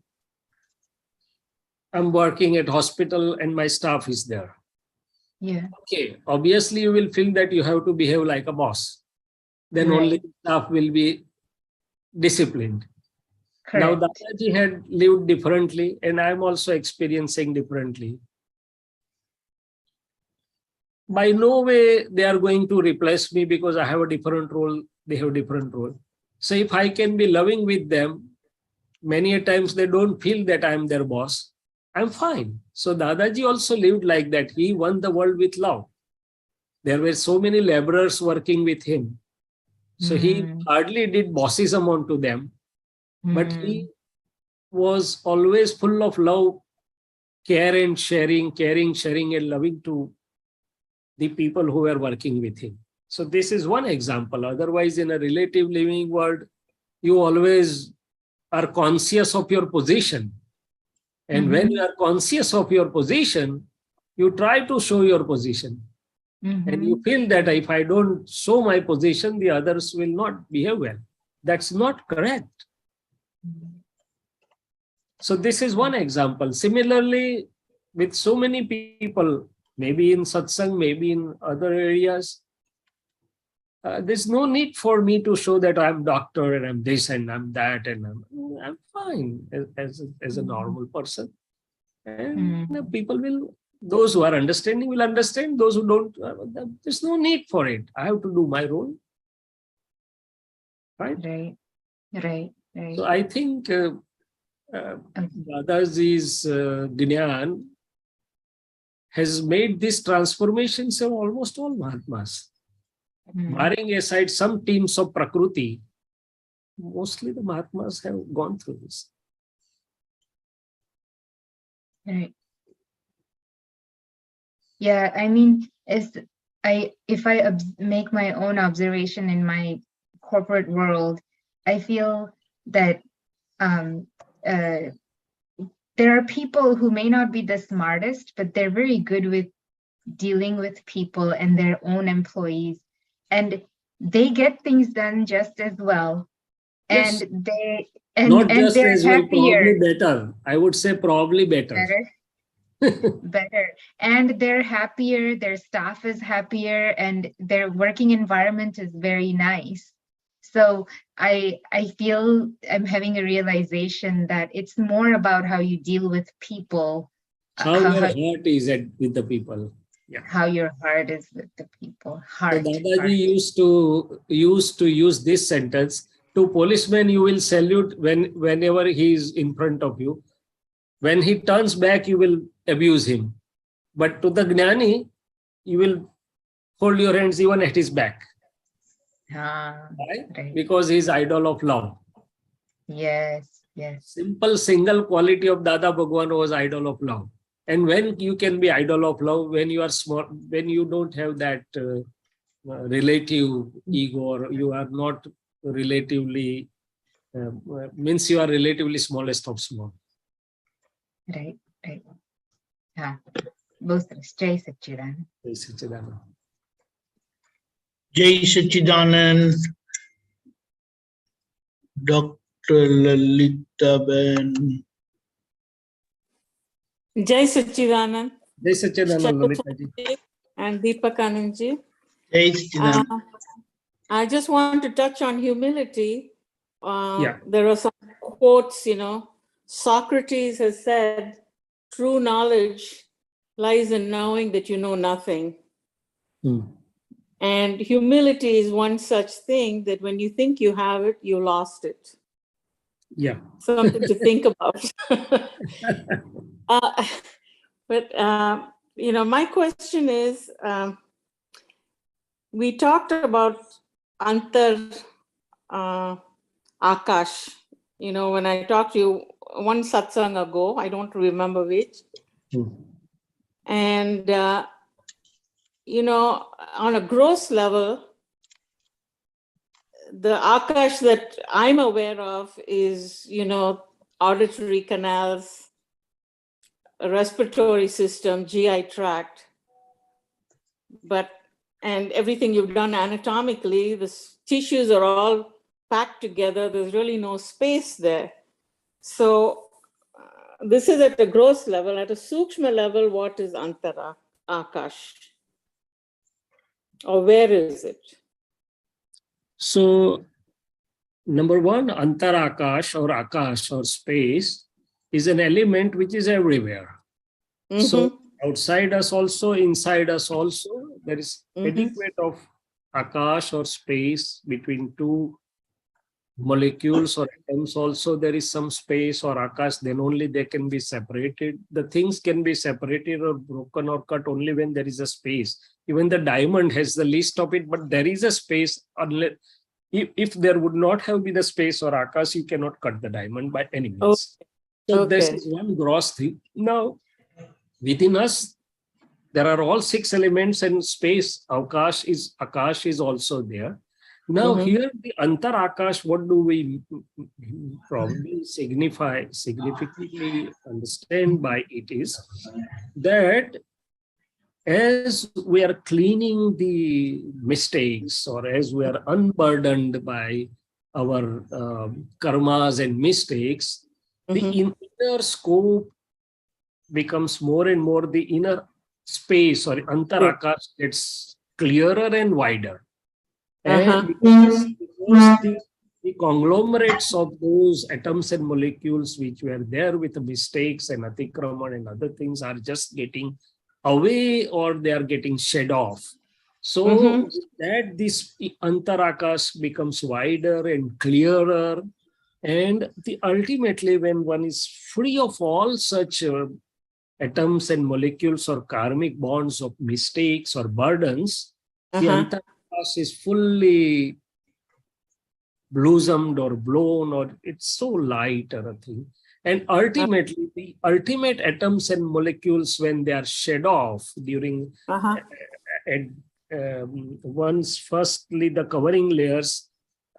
I'm working at hospital and my staff is there. Yeah. Okay, obviously you will feel that you have to behave like a boss. Then only the staff will be disciplined. Correct. Now Dadaji had lived differently and I'm also experiencing differently. By no way they are going to replace me because I have a different role, they have a different role. So if I can be loving with them, many a times they don't feel that I'm their boss, I'm fine. So Dadaji also lived like that. He won the world with love. There were so many laborers working with him. So he hardly did bossism onto them, but he was always full of love, care and sharing, caring, sharing and loving to the people who were working with him. So this is one example. Otherwise, in a relative living world, you always are conscious of your position. And when you are conscious of your position, you try to show your position. And you feel that if I don't show my position, the others will not behave well. That's not correct. So this is one example. Similarly, with so many people, maybe in Satsang, maybe in other areas, there's no need for me to show that I'm doctor and I'm this and I'm that and I'm fine as a normal person. And people will, those who are understanding will understand, those who don't, there's no need for it. I have to do my role. Right? Right. So I think Dadaji's Gyan has made these transformations of almost all Mahatmas. Barring aside some teams of Prakriti, mostly the Mahatmas have gone through this. Right. Yeah, I mean, if I make my own observation in my corporate world, I feel that there are people who may not be the smartest, but they're very good with dealing with people and their own employees, and they get things done just as well. Yes. And they Not and just they're as well, happier. probably better. I would say probably better. Better. And they're happier, their staff is happier, and their working environment is very nice. So I feel I'm having a realization that it's more about how you deal with people, How your heart is with the people. Yeah. how your heart is with the people. Heart. So Dadaji used to use this sentence: to policemen you will salute whenever he is in front of you. When he turns back, you will abuse him. But to the Gnani, you will hold your hands even at his back. Right? Because he is idol of love. Yes, yes. Simple single quality of Dada Bhagwan was idol of love. And when you can be idol of love, when you are small, when you don't have that relative ego, or you are not relatively, means you are relatively smallest of small. Right, right. Both Jai Satchidanand. Jai Satchidanand. Jai Satchidanand. Dr. Lalita Ben. Jai Satchidanand. Jai Satchidanand, Lalita. And Deepakanandji. Jai Satchidanand. I just want to touch on humility. Yeah. There are some quotes, Socrates has said, true knowledge lies in knowing that you know nothing. And humility is one such thing that when you think you have it, you lost it. Yeah. Something to think about. But my question is, we talked about Antara, Akash. When I talked to you one satsang ago, I don't remember which. And, on a gross level, the Akash that I'm aware of is, auditory canals, respiratory system, GI tract. And everything you've done anatomically, the tissues are all packed together. There's really no space there. So this is at a gross level. At a sukshma level, what is Antara, Akash? Or where is it? So, number one, Antara Akash or space is an element which is everywhere. So outside us also, inside us also, there is adequate of Akash or space between two molecules or atoms. Also, there is some space or Akash, then only they can be separated. The things can be separated or broken or cut only when there is a space. Even the diamond has the least of it, but there is a space. Unless if there would not have been the space or Akash, you cannot cut the diamond by any means. So this is one gross thing. Now, within us, there are all 6 elements and space. Akash is also there. Now here the Antara Akash, what do we probably significantly understand by it is that as we are cleaning the mistakes, or as we are unburdened by our karmas and mistakes, the inner scope becomes more and more, the inner space or Antara Akash gets clearer and wider. And because the conglomerates of those atoms and molecules which were there with the mistakes and Pratikraman and other things are just getting away, or they are getting shed off. So with that, this Antara Akash becomes wider and clearer. And ultimately, when one is free of all such atoms and molecules or karmic bonds of mistakes or burdens, the Antara Akash is fully blossomed or blown, or it's so light or a thing. And ultimately, the ultimate atoms and molecules, when they are shed off during once, firstly, the covering layers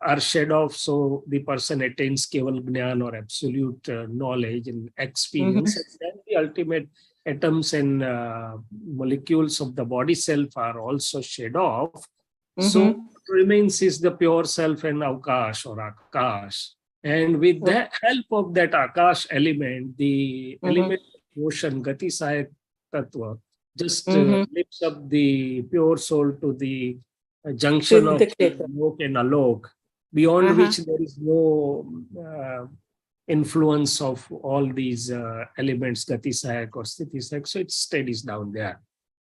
are shed off, so the person attains keval jnana or absolute knowledge and experience. And then the ultimate atoms and molecules of the body self are also shed off. So what remains is the pure self and Akash or Akash. And with the help of that Akash element, the element of motion, Gati Sahayak Tattva, just lifts up the pure soul to the junction of Lok and Alok, beyond which there is no influence of all these elements, Gati Sahayak or Sthiti Sahayak. So it steadies down there.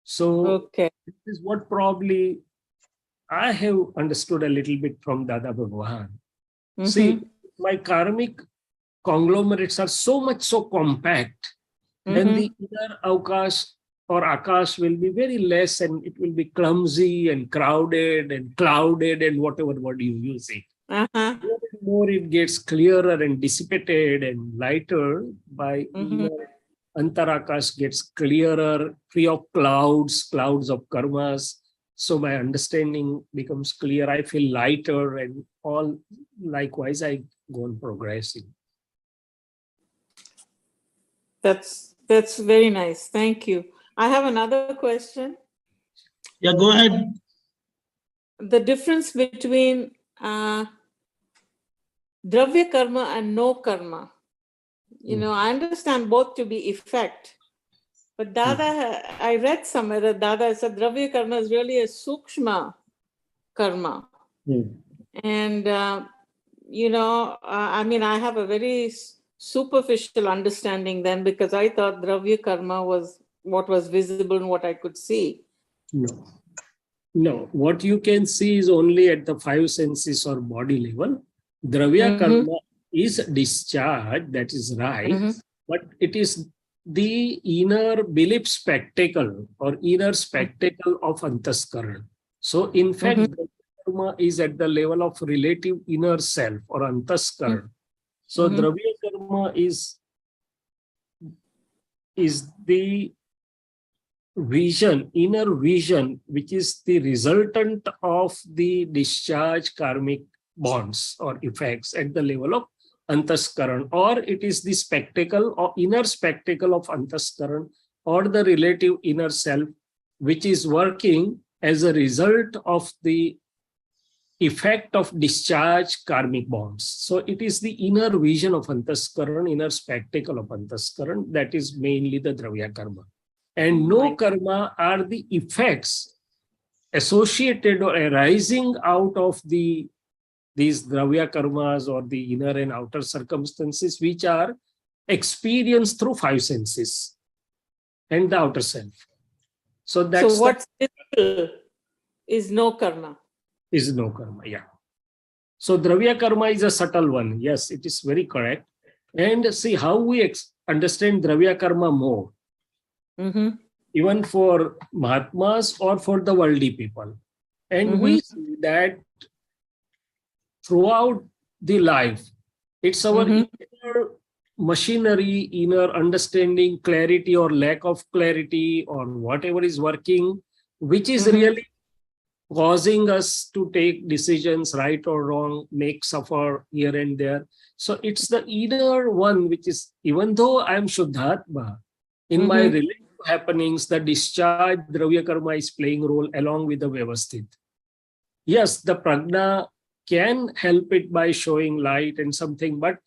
So this is what probably I have understood a little bit from Dada Bhagwan. See, my karmic conglomerates are so compact, then the inner Akash or Akash will be very less, and it will be clumsy and crowded and clouded and whatever word you use it. More and more it gets clearer and dissipated and lighter by inner Antara Akash gets clearer, free of clouds of karmas. So my understanding becomes clear. I feel lighter, and all likewise I go on progressing. That's very nice. Thank you. I have another question. Yeah, go ahead. The difference between dravya karma and no karma. You know, I understand both to be effect. But Dada, I read somewhere that Dada said dravya karma is really a sukshma karma. And, you know, I mean, I have a very superficial understanding then, because I thought dravya karma was what was visible and what I could see. No, what you can see is only at the five senses or body level. Dravya karma is discharge, that is right, but it is the inner belief spectacle or inner spectacle of antaskaran. So in fact, dravya karma is at the level of relative inner self or antaskaran. So dravya karma is the vision, inner vision, which is the resultant of the discharge karmic bonds or effects at the level of antaskaran, or it is the spectacle or inner spectacle of antaskaran or the relative inner self, which is working as a result of the effect of discharge karmic bonds. So it is the inner vision of antaskaran, inner spectacle of antaskaran, that is mainly the dravya karma. And no karma are the effects associated or arising out of these dravya karmas or the inner and outer circumstances, which are experienced through five senses and the outer self. So that's what's visible is no karma. Is no karma, yeah. So dravya karma is a subtle one. Yes, it is very correct. And see how we understand dravya karma more. Even for Mahatmas or for the worldly people. And we see that throughout the life, it's our inner machinery, inner understanding, clarity or lack of clarity or whatever is working, which is really causing us to take decisions, right or wrong, make suffer here and there. So it's the inner one, which is, even though I am Shuddhatma, in my relative happenings, the discharge dravya karma is playing role along with the Vyavasthit. Yes, the prajna can help it by showing light and something, but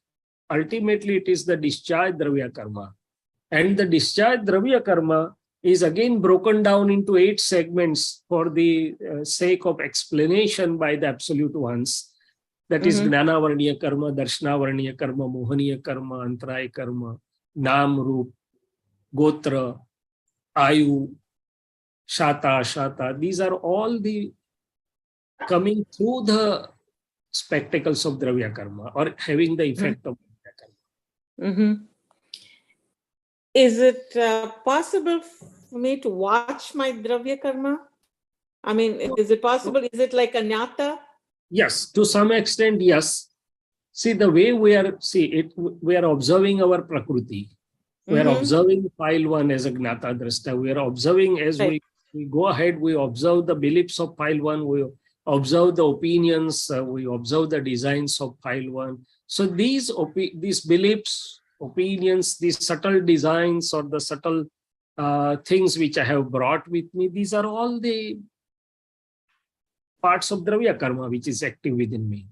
ultimately it is the discharge dravya karma. And the discharge dravya karma is again broken down into 8 segments for the sake of explanation by the absolute ones. That is Gnanavarniya karma, Darshnavarniya karma, Mohaniya karma, Antara karma, Nam, Roop, Gotra, Ayu, Shata. These are all the coming through the spectacles of dravya karma or having the effect of dravya karma. Is it possible for me to watch my dravya karma? I mean, is it possible? Is it like a jnata? Yes, to some extent, yes. See, the way we are observing our prakriti. We are observing file 1 as a gnata drashta. We are observing as we go ahead, we observe the beliefs of file 1, we observe the opinions, we observe the designs of file 1. So these beliefs, opinions, these subtle designs or the subtle things which I have brought with me, these are all the parts of Dravya Karma which is active within me,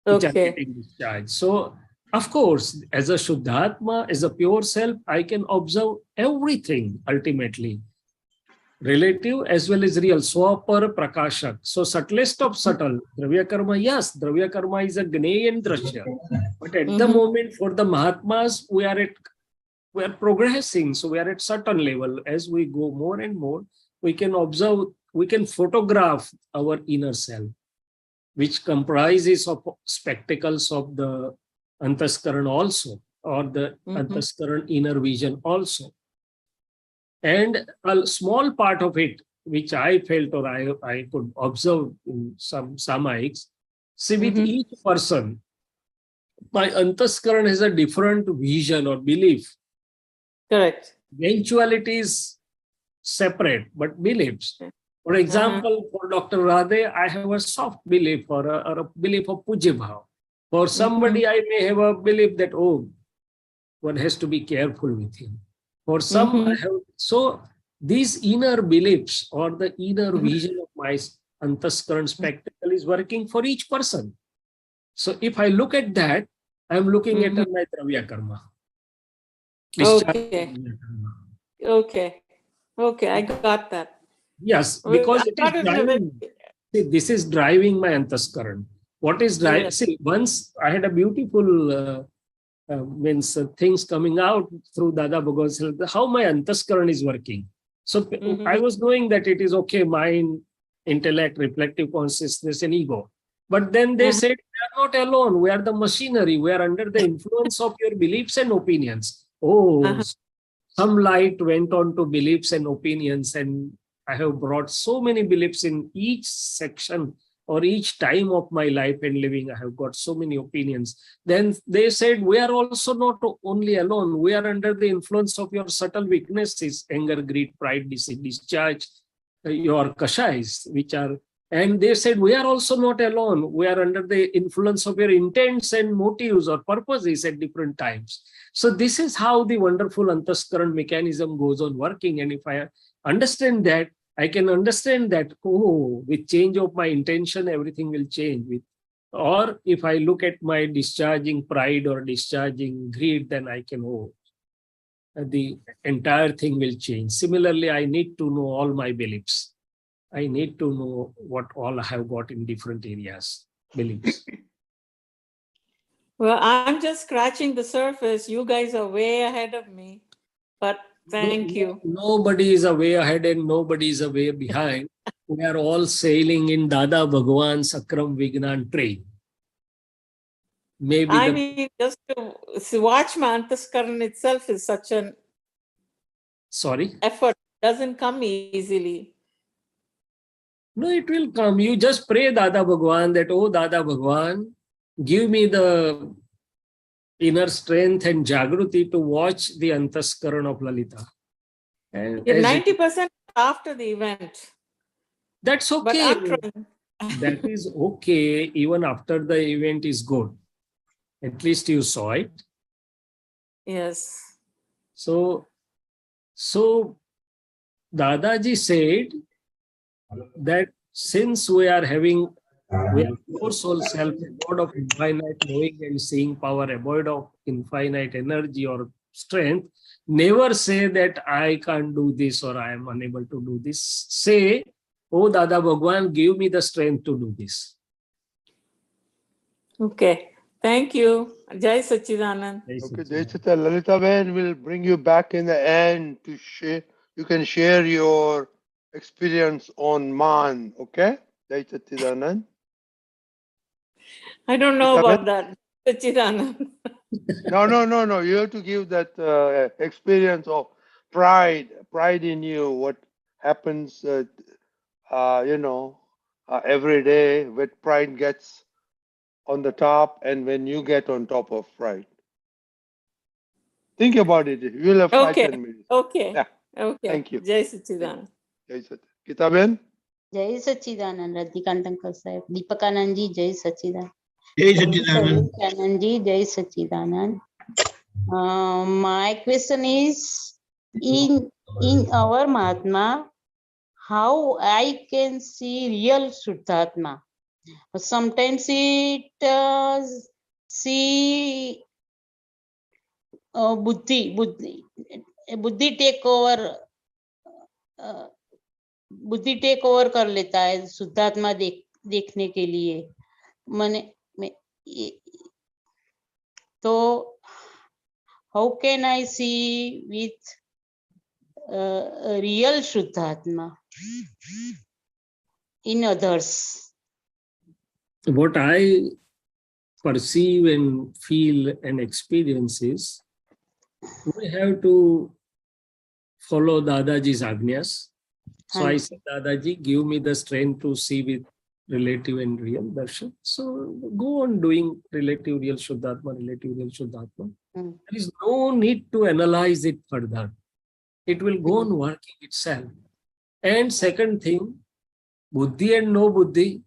which are getting discharged. So, of course, as a Shuddhatma, as a pure self, I can observe everything ultimately, relative as well as real, Swapar Prakashak. So, subtlest of subtle, Dravya Karma, yes, Dravya Karma is a Gney and Drashya. But at the moment, for the Mahatmas, we are progressing. So, we are at certain level. As we go more and more, we can observe, we can photograph our inner self, which comprises of spectacles of the Antaskaran also, or the Antaskaran inner vision also. And a small part of it, which I felt or I could observe in some Samayiks, see with each person, my Antaskaran has a different vision or belief. Correct. Eventualities separate, but beliefs. For example, for Dr. Radhe, I have a soft belief or a belief of Pujya Bhav. For somebody, I may have a belief that, oh, one has to be careful with him. For some, I have, so these inner beliefs or the inner vision of my Antaskaran spectacle is working for each person. So if I look at that, I'm looking at my Dravya Karma. Okay. Okay, I got that. Yes, because it is driving. See, this is driving my Antaskaran. What is driving? See, once I had a beautiful things coming out through Dada Bhagwan, how my Antaskaran is working. So I was knowing that it is okay, mind, intellect, reflective consciousness, and ego. But then they said, we are not alone. We are the machinery. We are under the influence of your beliefs and opinions. Oh, some light went on to beliefs and opinions, and I have brought so many beliefs in each section or each time of my life and living. I have got so many opinions. Then they said, we are also not only alone. We are under the influence of your subtle weaknesses, anger, greed, pride, deceit, discharge, your Kashays, which are, and they said, we are also not alone. We are under the influence of your intents and motives or purposes at different times. So this is how the wonderful Antaskaran mechanism goes on working. And if I understand that, I can understand that, oh, with change of my intention, everything will change. Or if I look at my discharging pride or discharging greed, then I can, oh, the entire thing will change. Similarly, I need to know all my beliefs. I need to know what all I have got in different areas, beliefs. Well, I'm just scratching the surface. You guys are way ahead of me, but thank you. Nobody is a way ahead and nobody is a way behind. We are all sailing in Dada Bhagwan's Akram Vignan train. Maybe I mean, just to watch my Antaskaran itself is such an effort. It doesn't come easily. No, it will come. You just pray Dada Bhagwan that, oh Dada Bhagwan, give me the inner strength and Jagruti to watch the Antaskaran of Lalita. And 90% after the event. That's okay. That is okay. Even after the event is good. At least you saw it. Yes. So Dadaji said that since we are pure soul self, abode of infinite knowing and seeing power, abode of infinite energy or strength, never say that I can't do this or I am unable to do this. Say, oh Dada Bhagwan, give me the strength to do this. Okay. Thank you. Jai Sachidanand. Okay, Jai Sachidanand. Lalita Ben will bring you back in the end to share. You can share your experience on Maan. Okay, Jai Sachidanand. I don't know about that, Sachidanand. No. You have to give that experience of pride in you. What happens, every day when pride gets on the top and when you get on top of pride. Think about it. You will have 5-10 minutes. Okay. Yeah. Okay. Thank you. Jai Sachidanand. Jai Sachidanand. Gita Ben? जय सच्चिदानंद Rajinikanth uncle साहब, दीपकानंद जी जय सच्चिदानंद, Jai Satchidanand. Shaileshanand जी जय सच्चिदानंद. My question is, in our Mahatma, how I can see real Shuddhatma? Sometimes it see buddhi take over कर लेता है शुद्धात्मा देखने के लिए. तो how can I see with real Shuddhatma in others? What I perceive and feel and experience is, we have to follow Dadaji's agnyas. So I said, Dadaji, give me the strength to see with relative and real darshan. So go on doing relative, real Shuddhatma, relative, real Shuddhatma. There is no need to analyze it further. It will go on working itself. And second thing, buddhi and no buddhi,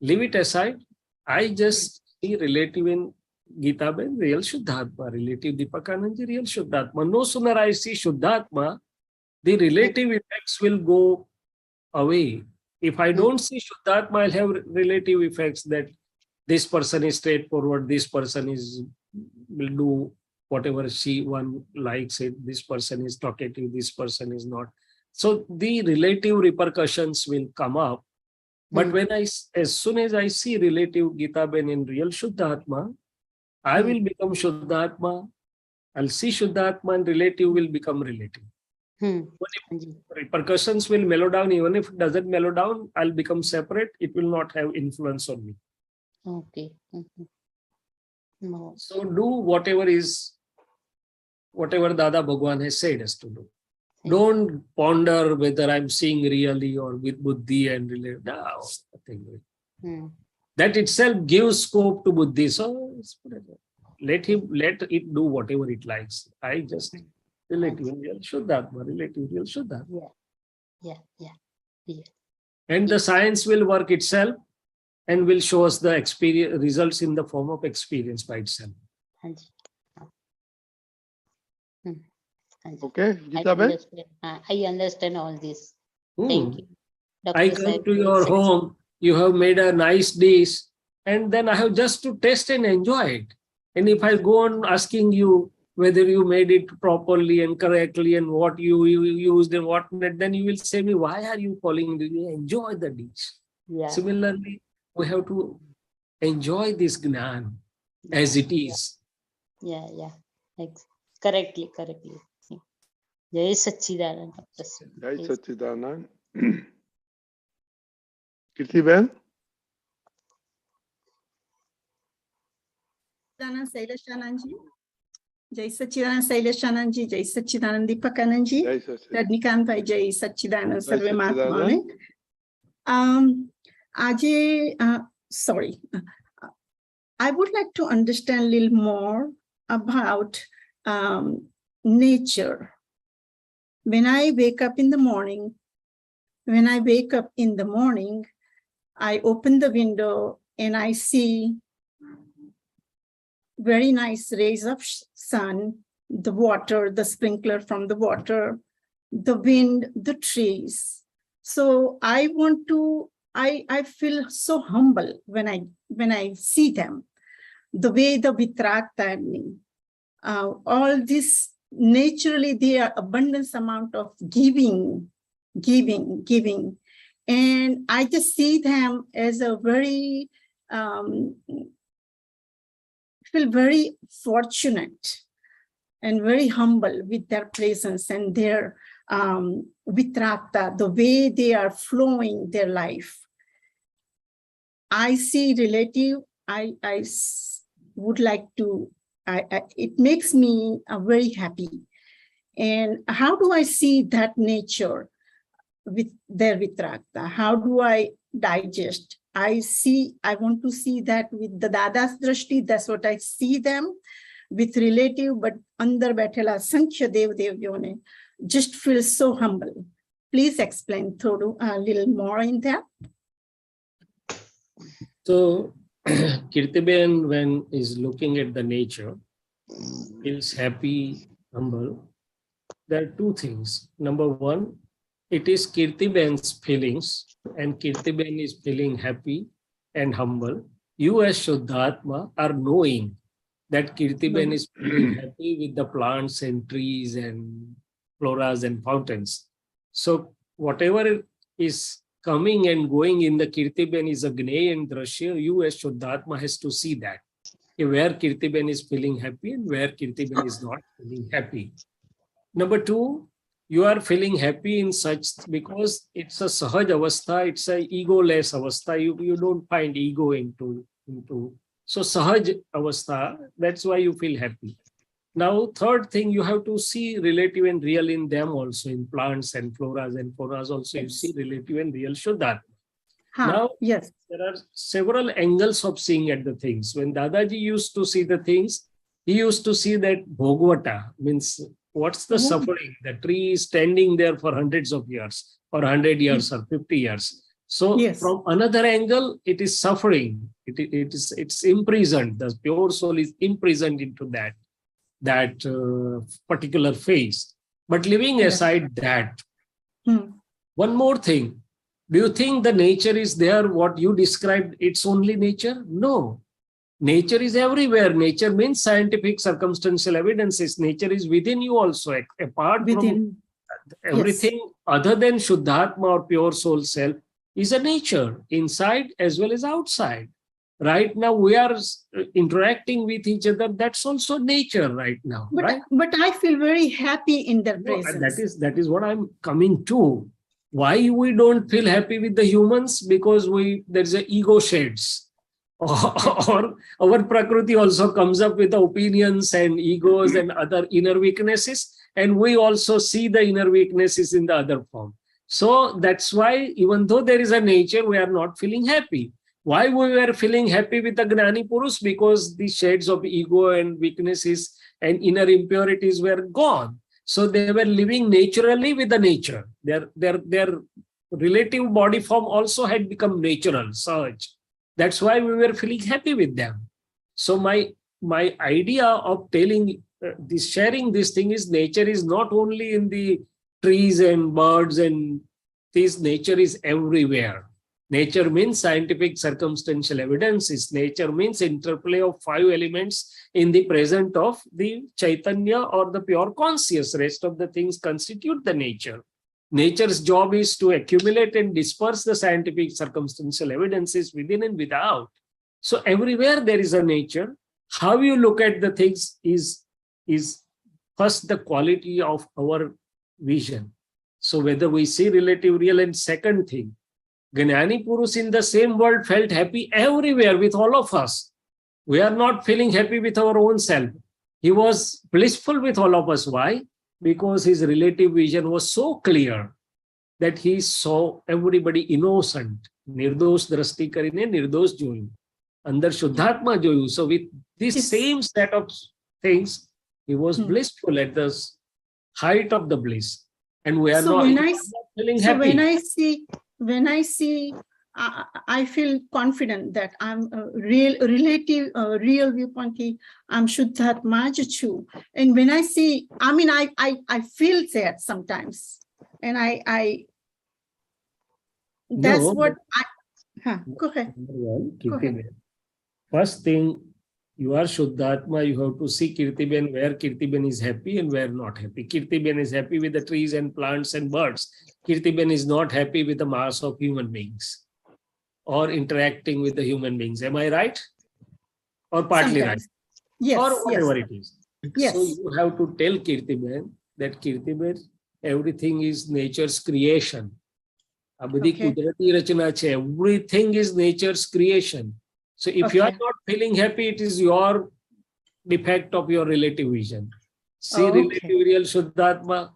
leave it aside. I just see relative in Gita Ben, real Shuddhatma, relative Deepakanandji, real Shuddhatma. No sooner I see Shuddhatma, the relative effects will go away. If I don't see Shuddhatma, I'll have relative effects that this person is straightforward, this person will do whatever one likes it, this person is talkative, this person is not. So the relative repercussions will come up. But when as soon as I see relative Gita Ben in real Shuddhatma, I will become Shuddhatma. I'll see Shuddhatma and relative will become relative. Repercussions will mellow down. Even if it doesn't mellow down, I'll become separate. It will not have influence on me. Okay. No. So do whatever Dada Bhagwan has said us to do. Don't ponder whether I'm seeing really or with buddhi and relative. No, nothing. That itself gives scope to buddhi. So let it do whatever it likes. I just relative real Shuddhatma, relative real Shuddhatma. Yeah. And the science will work itself and will show us the experience results in the form of experience by itself. Okay, Gita Ben? I understand all this. Thank you. I come to your home, you have made a nice dish, and then I have just to taste and enjoy it. And if I go on asking you whether you made it properly and correctly and what you used and what not, then you will say me, why are you calling me? You enjoy the dish. Yeah. Similarly, we have to enjoy this Gnan as it is. Yeah. Correctly. Jai Satchidanand. Jai Satchidanand. Kirti Ben? Shaileshanandji. Jai Satchidanand Shaileshanandji, Jai Satchidanand Deepakanandji, Rajnikant Bhai, Jai Satchidanand Sarve Mahatma. I would like to understand a little more about nature. When I wake up in the morning, I open the window and I see very nice rays of sun, the water, the sprinkler from the water, the wind, the trees. So I feel so humble when I see them. The way the Vitrakta in me, all this naturally there are abundance amount of giving, and I just see them as a very feel very fortunate and very humble with their presence and their Vitrakta, the way they are flowing their life. I see relative, I would like to, it makes me very happy. And how do I see that nature with their Vitrakta? How do I digest? I want to see that with the Dada's drashti, that's what I see them with relative, but under Baithela Sankhya Dev Devyone just feel so humble. Please explain through a little more in that. So, Kirtiben, when is looking at the nature, feels happy, humble. There are two things. Number one, it is Kirtiben's feelings, and Kirtiben is feeling happy and humble. You as Shuddhatma are knowing that Kirtiben is feeling happy with the plants and trees and floras and fountains. So whatever is coming and going in the Kirtiben is a Gney and Drashya. You as Shuddhatma has to see that. Where Kirtiben is feeling happy and where Kirtiben is not feeling happy. Number two, you are feeling happy in such because it's a Sahaj Avastha, it's a ego-less Avastha. You don't find ego into. So Sahaj Avastha, that's why you feel happy. Now, third thing, you have to see relative and real in them also, in plants and floras and faunas also, you see relative and real Shuddhatma. Now, yes, there are several angles of seeing at the things. When Dadaji used to see the things, he used to see that Bhogvata, means what's the suffering? The tree is standing there for hundreds of years, or 100 years, or 50 years. So from another angle, it is suffering. It's imprisoned. The pure soul is imprisoned into that particular phase. But leaving aside that, one more thing. Do you think the nature is there, what you described, it's only nature? No. Nature is everywhere. Nature means scientific circumstantial evidences. Nature is within you also. Apart from everything other than Shuddhatma or pure soul self is a nature, inside as well as outside. Right now we are interacting with each other. That's also nature right now. But I feel very happy in their presence. That is what I'm coming to. Why we don't feel happy with the humans? Because there's a ego shades. Or our Prakriti also comes up with opinions and egos and other inner weaknesses, and we also see the inner weaknesses in the other form. So that's why even though there is a nature, we are not feeling happy. Why we were feeling happy with the Gnani Purush? Because the shades of ego and weaknesses and inner impurities were gone. So they were living naturally with the nature. Their relative body form also had become natural, such. That's why we were feeling happy with them. So my idea of sharing this thing is nature is not only in the trees and birds and this, nature is everywhere. Nature means scientific circumstantial evidences. Nature means interplay of 5 elements in the present of the Chaitanya or the pure conscious. Rest of the things constitute the nature. Nature's job is to accumulate and disperse the scientific circumstantial evidences within and without. So everywhere there is a nature. How you look at the things is first the quality of our vision. So whether we see relative, real, and second thing, Gnani Purush in the same world felt happy everywhere with all of us. We are not feeling happy with our own self. He was blissful with all of us. Why? Because his relative vision was so clear that he saw everybody innocent. Nirdosh drashti karine nirdosh joyu. Under Shuddhatma joyu. So with this same set of things, he was blissful at the height of the bliss. And we are not feeling happy. When I see, I feel confident that I'm a real viewpoint. I'm Shuddhatma too. And when I see, I feel sad sometimes. And that's what go ahead. Go ahead. First thing, you are Shuddhatma, you have to see Kirtiben, where Kirtiben is happy and where not happy. Kirtiben is happy with the trees and plants and birds. Kirtiben is not happy with the mass of human beings or interacting with the human beings. Am I right? Or partly right? Yes. Or whatever it is. Yes. So you have to tell Kirtiben that Kirtiben, everything is nature's creation. Everything is nature's creation. So if you are not feeling happy, it is your defect of your relative vision. See relative real Shuddhatma.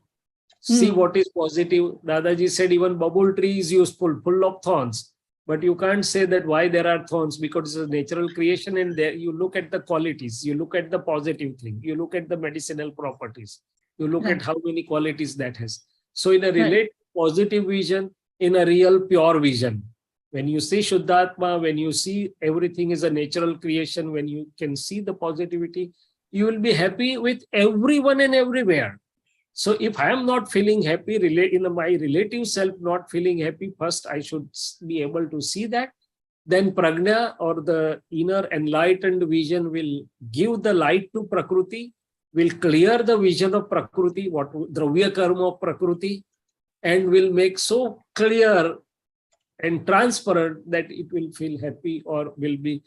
See what is positive. Dadaji said even bubble tree is useful, full of thorns. But you can't say that why there are thorns, because it's a natural creation, and there you look at the qualities, you look at the positive thing, you look at the medicinal properties, you look at how many qualities that has. So in a relative positive vision, in a real pure vision. When you see Shuddhatma, when you see everything is a natural creation, when you can see the positivity, you will be happy with everyone and everywhere. So if I am not feeling happy, in my relative self not feeling happy, first I should be able to see that. Then prajna, or the inner enlightened vision, will give the light to Prakriti, will clear the vision of Prakriti, what Dravya Karma of Prakriti, and will make so clear and transparent that it will feel happy, or will be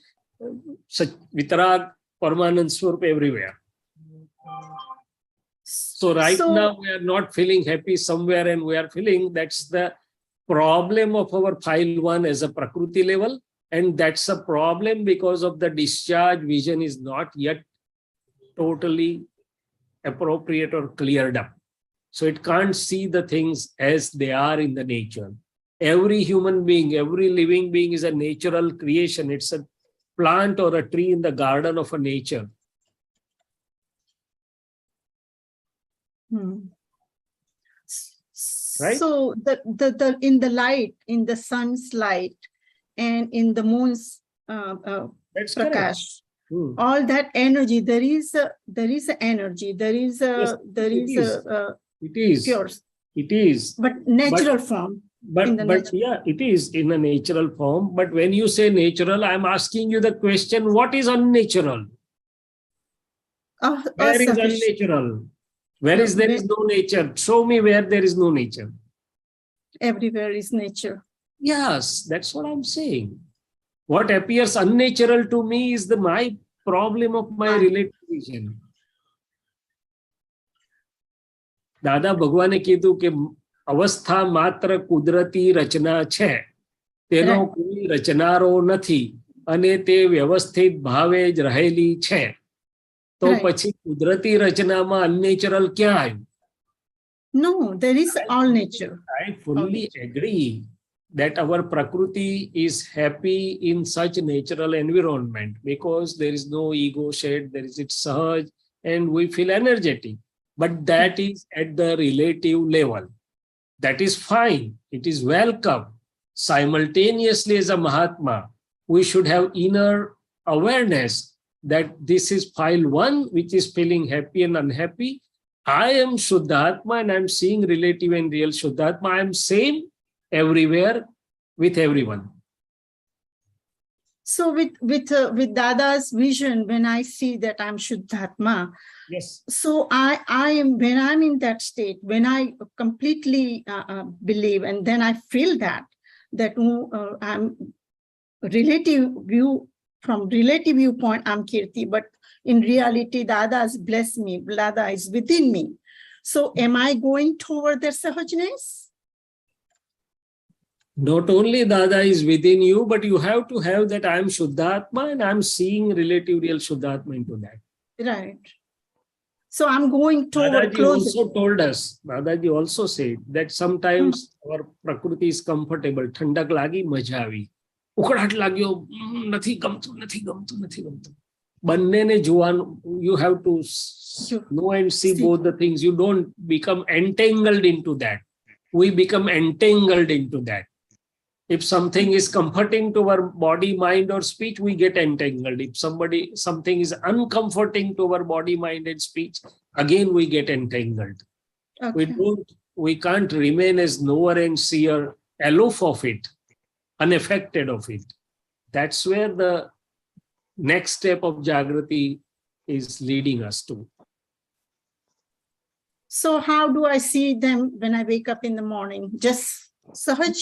such vitarag, permanent swarup everywhere. So right now we are not feeling happy somewhere, and we are feeling that's the problem of our file 1 as a Prakriti level. And that's a problem because of the discharge vision is not yet totally appropriate or cleared up. So it can't see the things as they are in the nature. Every human being, every living being is a natural creation. It's a plant or a tree in the garden of a nature. Right? So the in the light, in the sun's light, and in the moon's That's prakash, correct. all that energy, there is a energy, there is a it is pure, it is but natural form. But yeah, it is in a natural form. But when you say natural, I'm asking you the question: what is unnatural? Where is unnatural? Where is there is no nature? Show me where there is no nature. Everywhere is nature. Yes, that's what I'm saying. What appears unnatural to me is my problem of my relative vision. Dada Bhagwane કીધું કે અવસ્થા માત્ર કુદરતી રચના છે, તેનો કોઈ રચનારો નથી અને તે વ્યવસ્થિત ભાવે જ રહેલી છે. તો પછી કુદરતી રચનામાં unnatural ક્યાં આવ્યું? No, there is all nature. I fully agree that our Prakriti is happy in such natural environment because there is no ego shed, there is its sahaj, and we feel energetic. But that is at the relative level. That is fine. It is welcome. Simultaneously, as a Mahatma, we should have inner awareness that this is file 1, which is feeling happy and unhappy. I am Shuddhatma and I'm seeing relative and real Shuddhatma. I am same everywhere with everyone. So with Dada's vision, when I see that I'm Shuddhatma, yes. So I am, when I'm in that state, when I completely believe, and then I feel that I'm relative view, from relative viewpoint, I'm Kirti, but in reality, Dada has blessed me. Dada is within me. So am I going toward their sahajness? Not only Dada is within you, but you have to have that I am Shuddhatma and I'm seeing relative real Shuddhatma into that. Right. So I'm going toward Dadaji closer. also told us, Dadaji also said that sometimes our Prakriti is comfortable. Thandak lagi, maja avi. Ukhadat lagyo, nathi gamtu. Bannene juwan, you have to know and see both the things. You don't become entangled into that. We become entangled into that. If something is comforting to our body, mind, or speech, we get entangled. If something is uncomforting to our body, mind, and speech, again we get entangled. Okay. We can't remain as knower and seer, aloof of it, unaffected of it. That's where the next step of Jagrati is leading us to. So how do I see them when I wake up in the morning? Just Sahaj?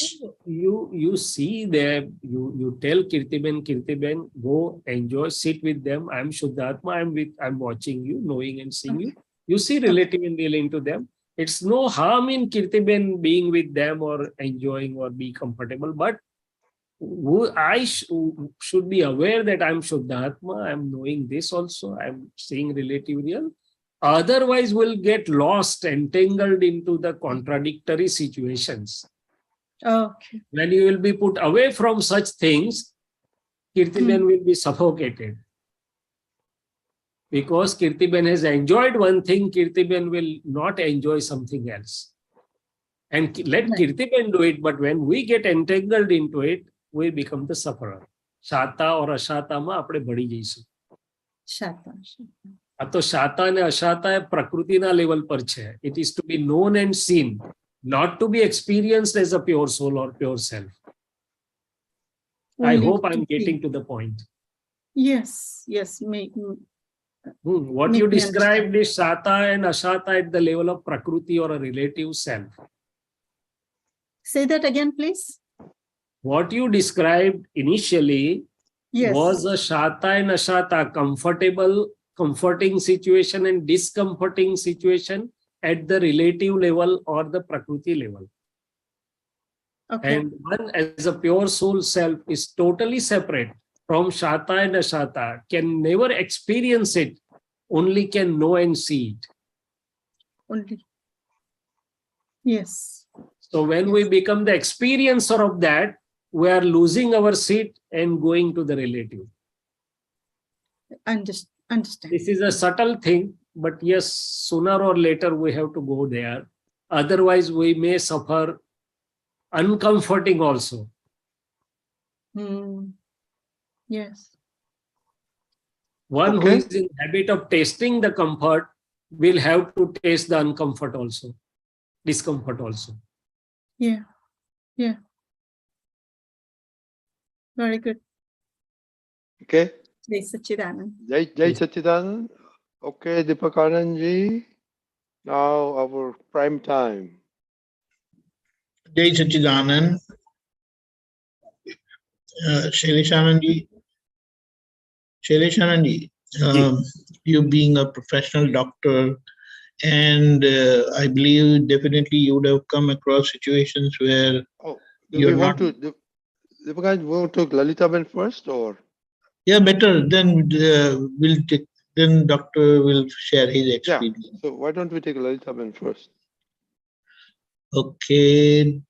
You see them, you tell Kirtiben, go enjoy, sit with them. I'm Shuddhatma, I'm watching you, knowing and seeing you. You see relative and real into them. It's no harm in Kirtiben being with them or enjoying or be comfortable, but I should be aware that I'm Shuddhatma, I'm knowing this also, I'm seeing relative real. Otherwise, we'll get lost, entangled into the contradictory situations. Okay. When you will be put away from such things, Kirtiben will be suffocated. Because Kirtiben has enjoyed one thing, Kirtiben will not enjoy something else. And let Kirtiben do it, but when we get entangled into it, we become the sufferer. Shata or ashata ma apne badi jaisu. Shata. આ તો શાતા અને અશાતા એ પ્રકૃતિના level પર છે. It is to be known and seen, not to be experienced as a pure soul or pure self. I hope I'm getting to the point. Yes. What you described is shata and ashata at the level of prakriti or a relative self. Say that again, please. What you described initially was a shata and ashata, comforting situation and discomforting situation at the relative level or the prakriti level. Okay. And one as a pure soul self is totally separate from shata and ashata, can never experience it, only can know and see it. Only. Yes. So when we become the experiencer of that, we are losing our seat and going to the relative. Understand. This is a subtle thing, but yes, sooner or later we have to go there. Otherwise, we may suffer uncomforting also. Yes. One who is in habit of tasting the comfort will have to taste the discomfort also. Yeah. Very good. Okay. Jai Sachidanand. Jai Sachidanand. Okay, Deepakanandji. Now our prime time. Jai Sachidanand. Shaileshanandji, you being a professional doctor, and I believe definitely you would have come across situations where you're not. Deepakanandji, we want to take Lalitaben first, or? Yeah, better. Then we'll take. Then doctor will share his experience. Yeah. So why don't we take Lalitaben first? Okay.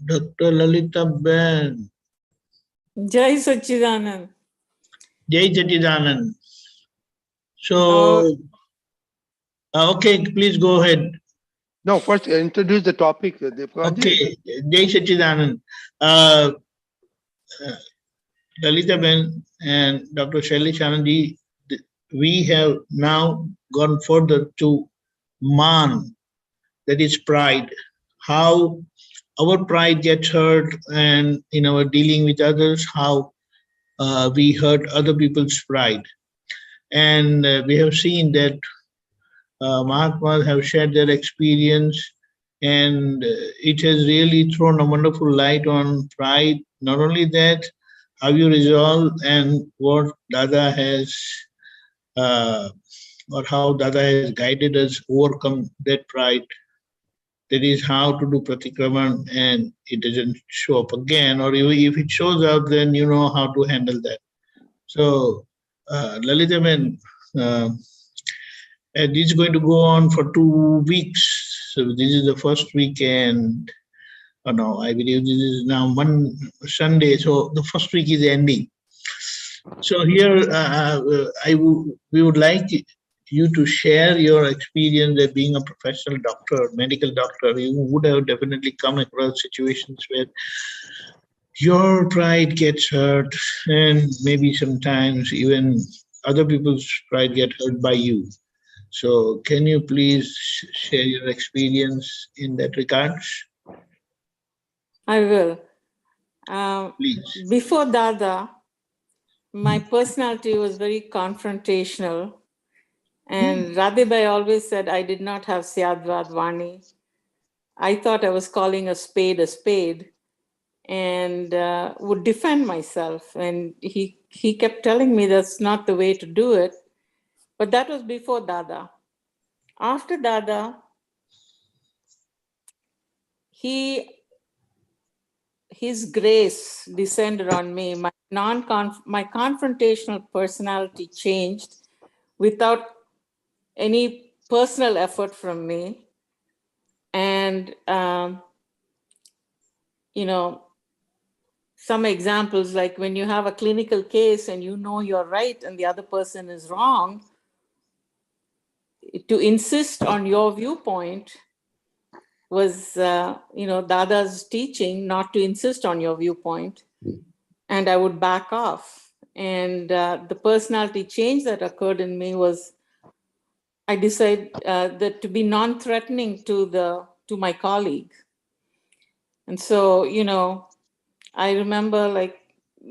Dr. Lalitaben. Jai Sachidanand. Jai Sachidanand. So, okay, please go ahead. No, first introduce the topic. Okay, Jai Sachidanand. Lalitaben and Dr. Shaileshanandji, we have now gone further to Maan, that is pride. How our pride gets hurt, and in our dealing with others, how we hurt other people's pride. And we have seen that Mahatmas have shared their experience, and it has really thrown a wonderful light on pride. Not only that, how you resolve and what Dada has, or how Dada has guided us overcome that pride. That is how to do Pratikraman and it doesn't show up again, or if it shows up, then you know how to handle that. So, Lalitaben, this is going to go on for 2 weeks. So this is the first week, and no, I believe this is now one Sunday. So the first week is ending. So here, we would like you to share your experience as being a professional doctor, medical doctor. You would have definitely come across situations where your pride gets hurt, and maybe sometimes even other people's pride get hurt by you. So can you please share your experience in that regard? I will. Please. Before Dada, my personality was very confrontational. And Radhibai always said I did not have Syadvad Vani. I thought I was calling a spade, and would defend myself. And he kept telling me that's not the way to do it. But that was before Dada. After Dada, his grace descended on me. My confrontational personality changed without any personal effort from me. And, some examples, like when you have a clinical case and you know you're right and the other person is wrong, to insist on your viewpoint was, Dada's teaching, not to insist on your viewpoint. And I would back off. And the personality change that occurred in me was, I decided that to be non-threatening to my colleague. And so, I remember like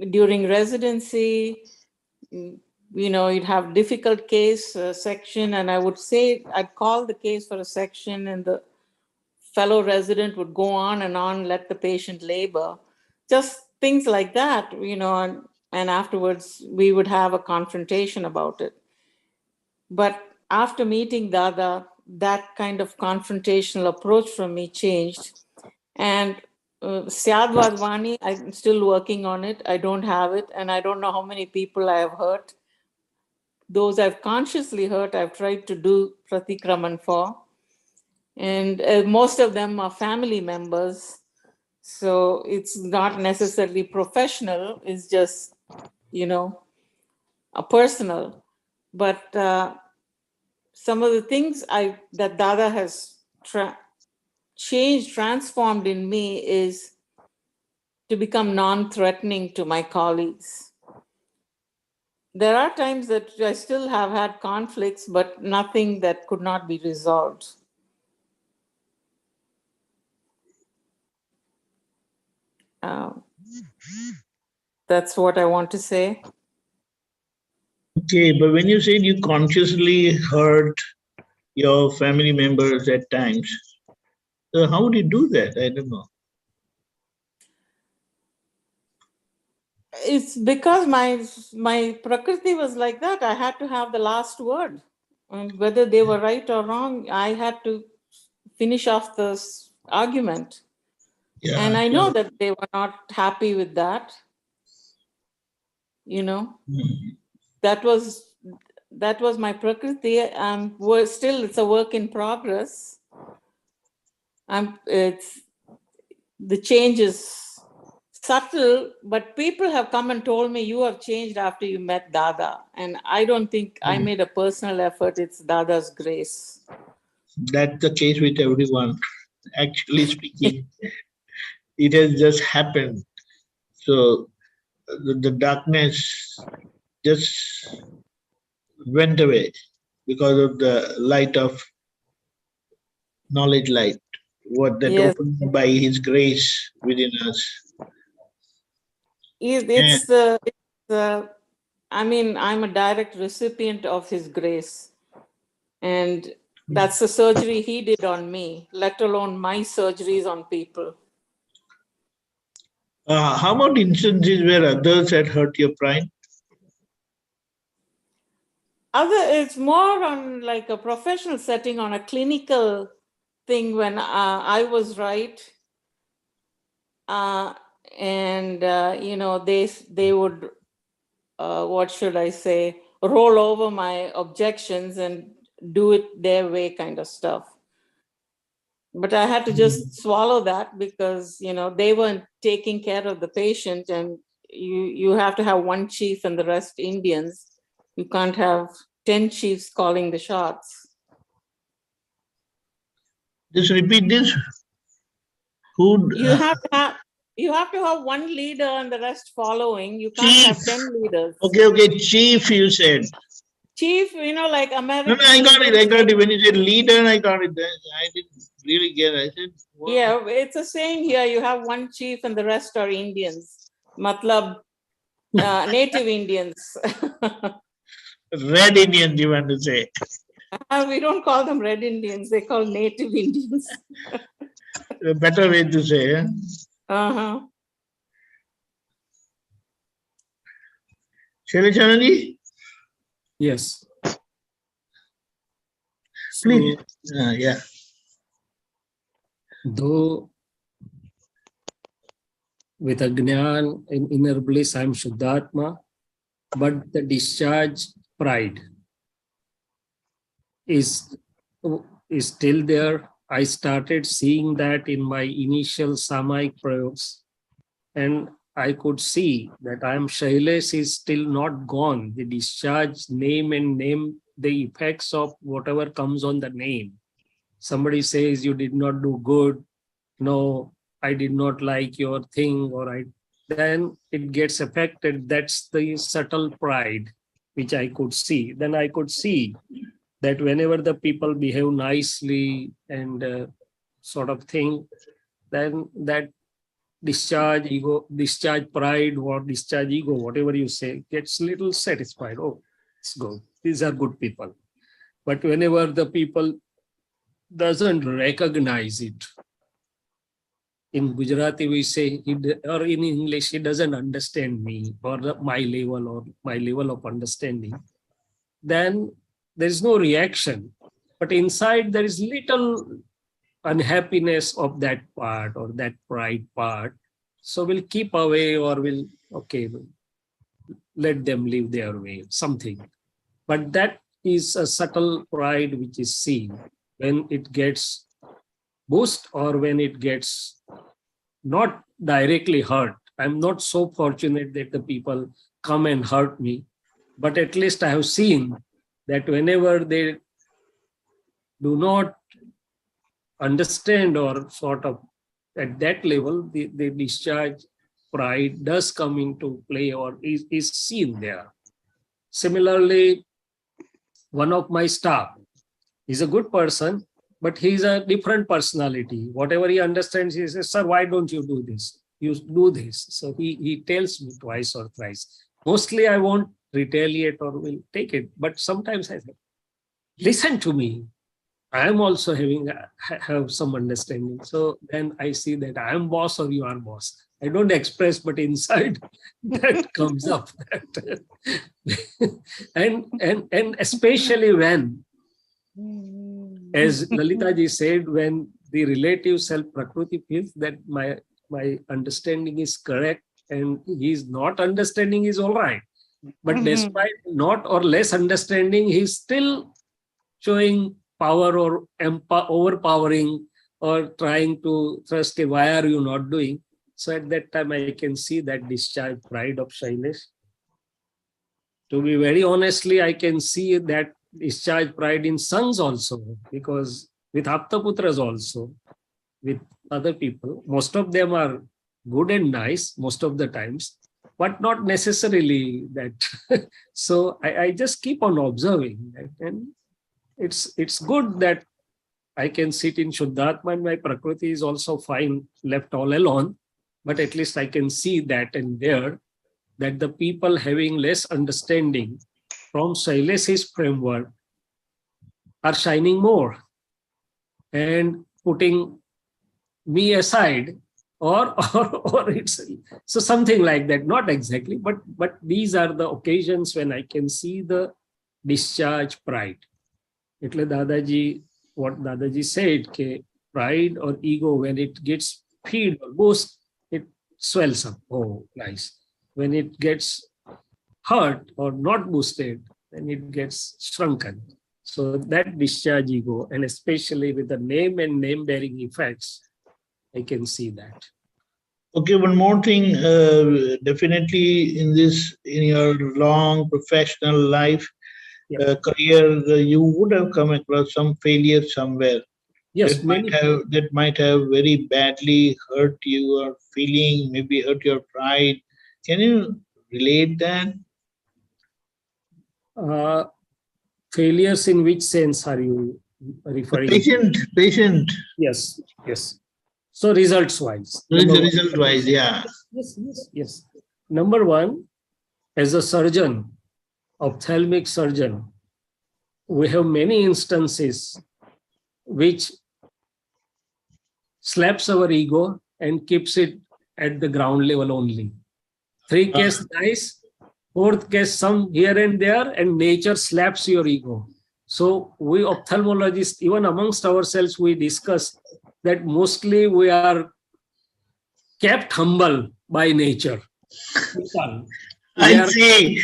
during residency, you'd have difficult case section, and I'd call the case for a section, and the fellow resident would go on and on, let the patient labor, just things like that, and afterwards we would have a confrontation about it. But after meeting Dada, that kind of confrontational approach from me changed. And Syadvad Vani, I'm still working on it. I don't have it, and I don't know how many people I have hurt. Those I've consciously hurt, I've tried to do Pratikraman for. And most of them are family members. So it's not necessarily professional, it's just, a personal. But some of the things that Dada has transformed in me is to become non-threatening to my colleagues. There are times that I still have had conflicts, but nothing that could not be resolved. That's what I want to say. Okay, but when you said you consciously hurt your family members at times, so how would you do that? I don't know. It's because my prakriti was like that. I had to have the last word. And whether they were right or wrong, I had to finish off this argument. Yeah, and I know that they were not happy with that. That was my prakriti. It's a work in progress. The change is subtle, but people have come and told me, you have changed after you met Dada. And I don't think I made a personal effort. It's Dada's grace. That's the case with everyone. Actually speaking, it has just happened. So the darkness just went away because of the light of knowledge light, what that opened by His grace within us. I'm a direct recipient of His grace. And that's the surgery He did on me, let alone my surgeries on people. How about instances where others had hurt your pride? It's more on like a professional setting, on a clinical thing when I was right. They would, what should I say, roll over my objections and do it their way kind of stuff. But I had to just swallow that because, they weren't taking care of the patient, and you have to have one chief and the rest Indians. You can't have 10 chiefs calling the shots. Just repeat this. You have to have one leader and the rest following. You can't have 10 leaders. Okay, chief, you said. Chief, like American. No, I got it. When you said leader, I got it. I didn't really get it. I said, wow. Yeah, it's a saying here. You have one chief and the rest are Indians. Matlab, native Indians. Red Indians, you want to say? We don't call them Red Indians. They call native Indians. A better way to say, yeah? Uh-huh. Shaileshanandji? Yes. Please. Yeah. Though with Ajnan in inner bliss, I'm Shuddhatma, but the discharge pride is still there. I started seeing that in my initial Samayik prayogs, and I could see that I am Shailesh is still not gone. The discharge name and name, the effects of whatever comes on the name. Somebody says you did not do good. No, I did not like your thing, then it gets affected. That's the subtle pride which I could see. Then I could see that whenever the people behave nicely and sort of thing, then that discharge ego, discharge pride, or discharge ego, whatever you say, gets little satisfied. Oh, it's good. These are good people. But whenever the people doesn't recognize it, in Gujarati we say, or in English, he doesn't understand me or my level of understanding, then there is no reaction. But inside there is little unhappiness of that part or that pride part. So we'll keep away or we'll let them live their way, something. But that is a subtle pride which is seen when it gets boost or when it gets not directly hurt. I'm not so fortunate that the people come and hurt me, but at least I have seen that whenever they do not understand or sort of at that level, the discharge pride does come into play or is seen there. Similarly, one of my staff is a good person, but he's a different personality. Whatever he understands, he says, sir, why don't you do this? You do this. So he tells me twice or thrice. Mostly I won't retaliate or will take it, but sometimes I say, listen to me. I am also have some understanding. So then I see that I am boss or you are boss. I don't express, but inside that comes up. and especially when, as Lalita ji said, when the relative self Prakriti feels that my understanding is correct and he is not understanding is all right. But despite not or less understanding, he is still showing power or overpowering or trying to thrust, why are you not doing? So at that time, I can see that discharge pride of Shailesh. To be very honestly, I can see that discharge pride in sons also, because with Aptaputras also, with other people, most of them are good and nice most of the times, but not necessarily that. So I just keep on observing that, and it's good that I can sit in Shuddhatma and my Prakriti is also fine, left all alone, but at least I can see that and there, that the people having less understanding from Shailesh's framework are shining more and putting me aside or it's so something like that, not exactly, but these are the occasions when I can see the discharge pride. એટલે Dadaji, what Dadaji said, ke pride or ego, when it gets feed or boost, it swells up. Oh, nice. When it gets hurt or not boosted, then it gets shrunken. So that discharge ego, and especially with the name and name-bearing effects, I can see that. Okay, one more thing. Definitely in your long professional life, career, you would have come across some failure somewhere. Yes, that might have very badly hurt your feeling, maybe hurt your pride. Can you relate that? Failures in which sense are you referring? Patient. Yes. So results-wise. Result-wise, yeah. Yes. Number one, as a surgeon, ophthalmic surgeon, we have many instances which slaps our ego and keeps it at the ground level only. 3 case nice, 4th case some here and there, and nature slaps your ego. So we ophthalmologists, even amongst ourselves, we discuss that mostly we are kept humble by nature. I see.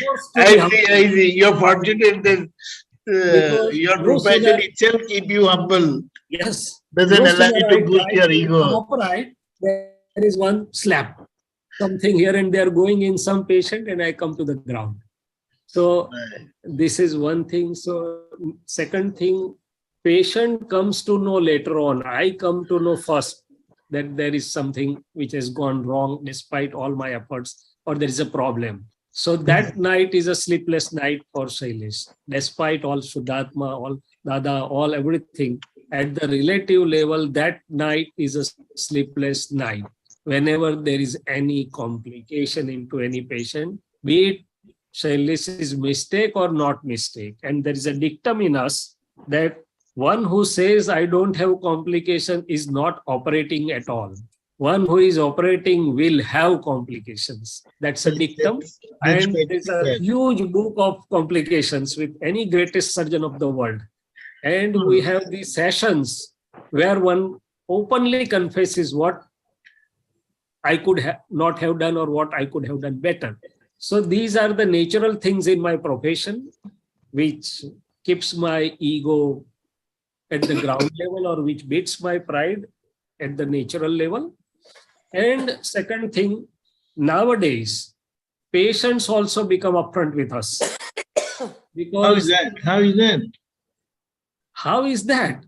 You're fortunate that your profession itself keep you humble. Yes. Doesn't allow you to boost your ego. Upright, there is one slap. something here and there going in some patient, and I come to the ground. So this is one thing. So second thing, patient comes to know later on. I come to know first that there is something which has gone wrong despite all my efforts, or there is a problem. So that night is a sleepless night for Shailesh. Despite all Shuddhatma, all Dada, all everything, at the relative level, that night is a sleepless night. Whenever there is any complication into any patient, be it Shailesh's mistake or not mistake. And there is a dictum in us that one who says I don't have complication is not operating at all. One who is operating will have complications. That's a dictum. And there's a huge book of complications with any greatest surgeon of the world. And we have these sessions where one openly confesses what I could not have done or what I could have done better. So these are the natural things in my profession, which keeps my ego at the ground level or which beats my pride at the natural level. And second thing, nowadays, patients also become upfront with us. Because how is that? How is that? How is that?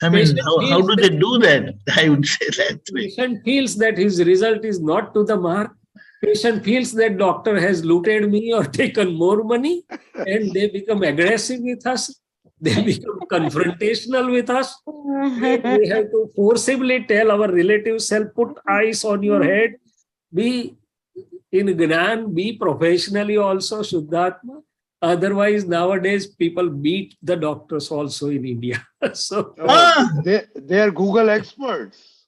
I mean, how do they do that? I would say that. Patient feels that his result is not to the mark. Patient feels that doctor has looted me or taken more money, and they become aggressive with us. They become confrontational with us. And we have to forcibly tell our relative self, put eyes on your head, be in Gnan, be professionally also Shuddhatma. Otherwise, nowadays, people beat the doctors also in India. So they are Google experts.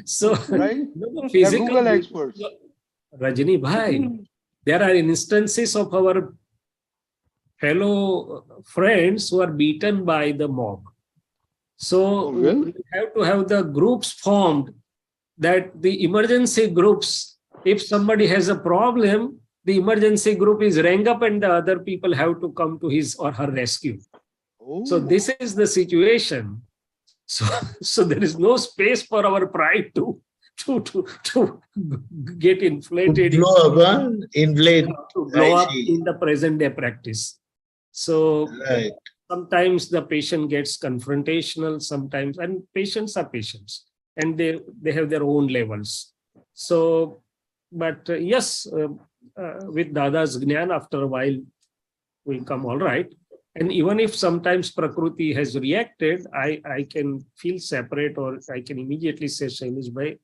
So, right? They are Google experts. Rajani Bhai, there are instances of our fellow friends who are beaten by the mob. So we have to have the groups formed, that the emergency groups, if somebody has a problem, the emergency group is rang up and the other people have to come to his or her rescue. So this is the situation. So there is no space for our pride to get inflated, to blow up, inflate, to blow up in the present day practice. So sometimes the patient gets confrontational, sometimes, and patients are patients, and they have their own levels. So, but yes, with Dada's Gnan, after a while, we come all right. And even if sometimes Prakriti has reacted, I can feel separate, or I can immediately say, Shailesh Bhai,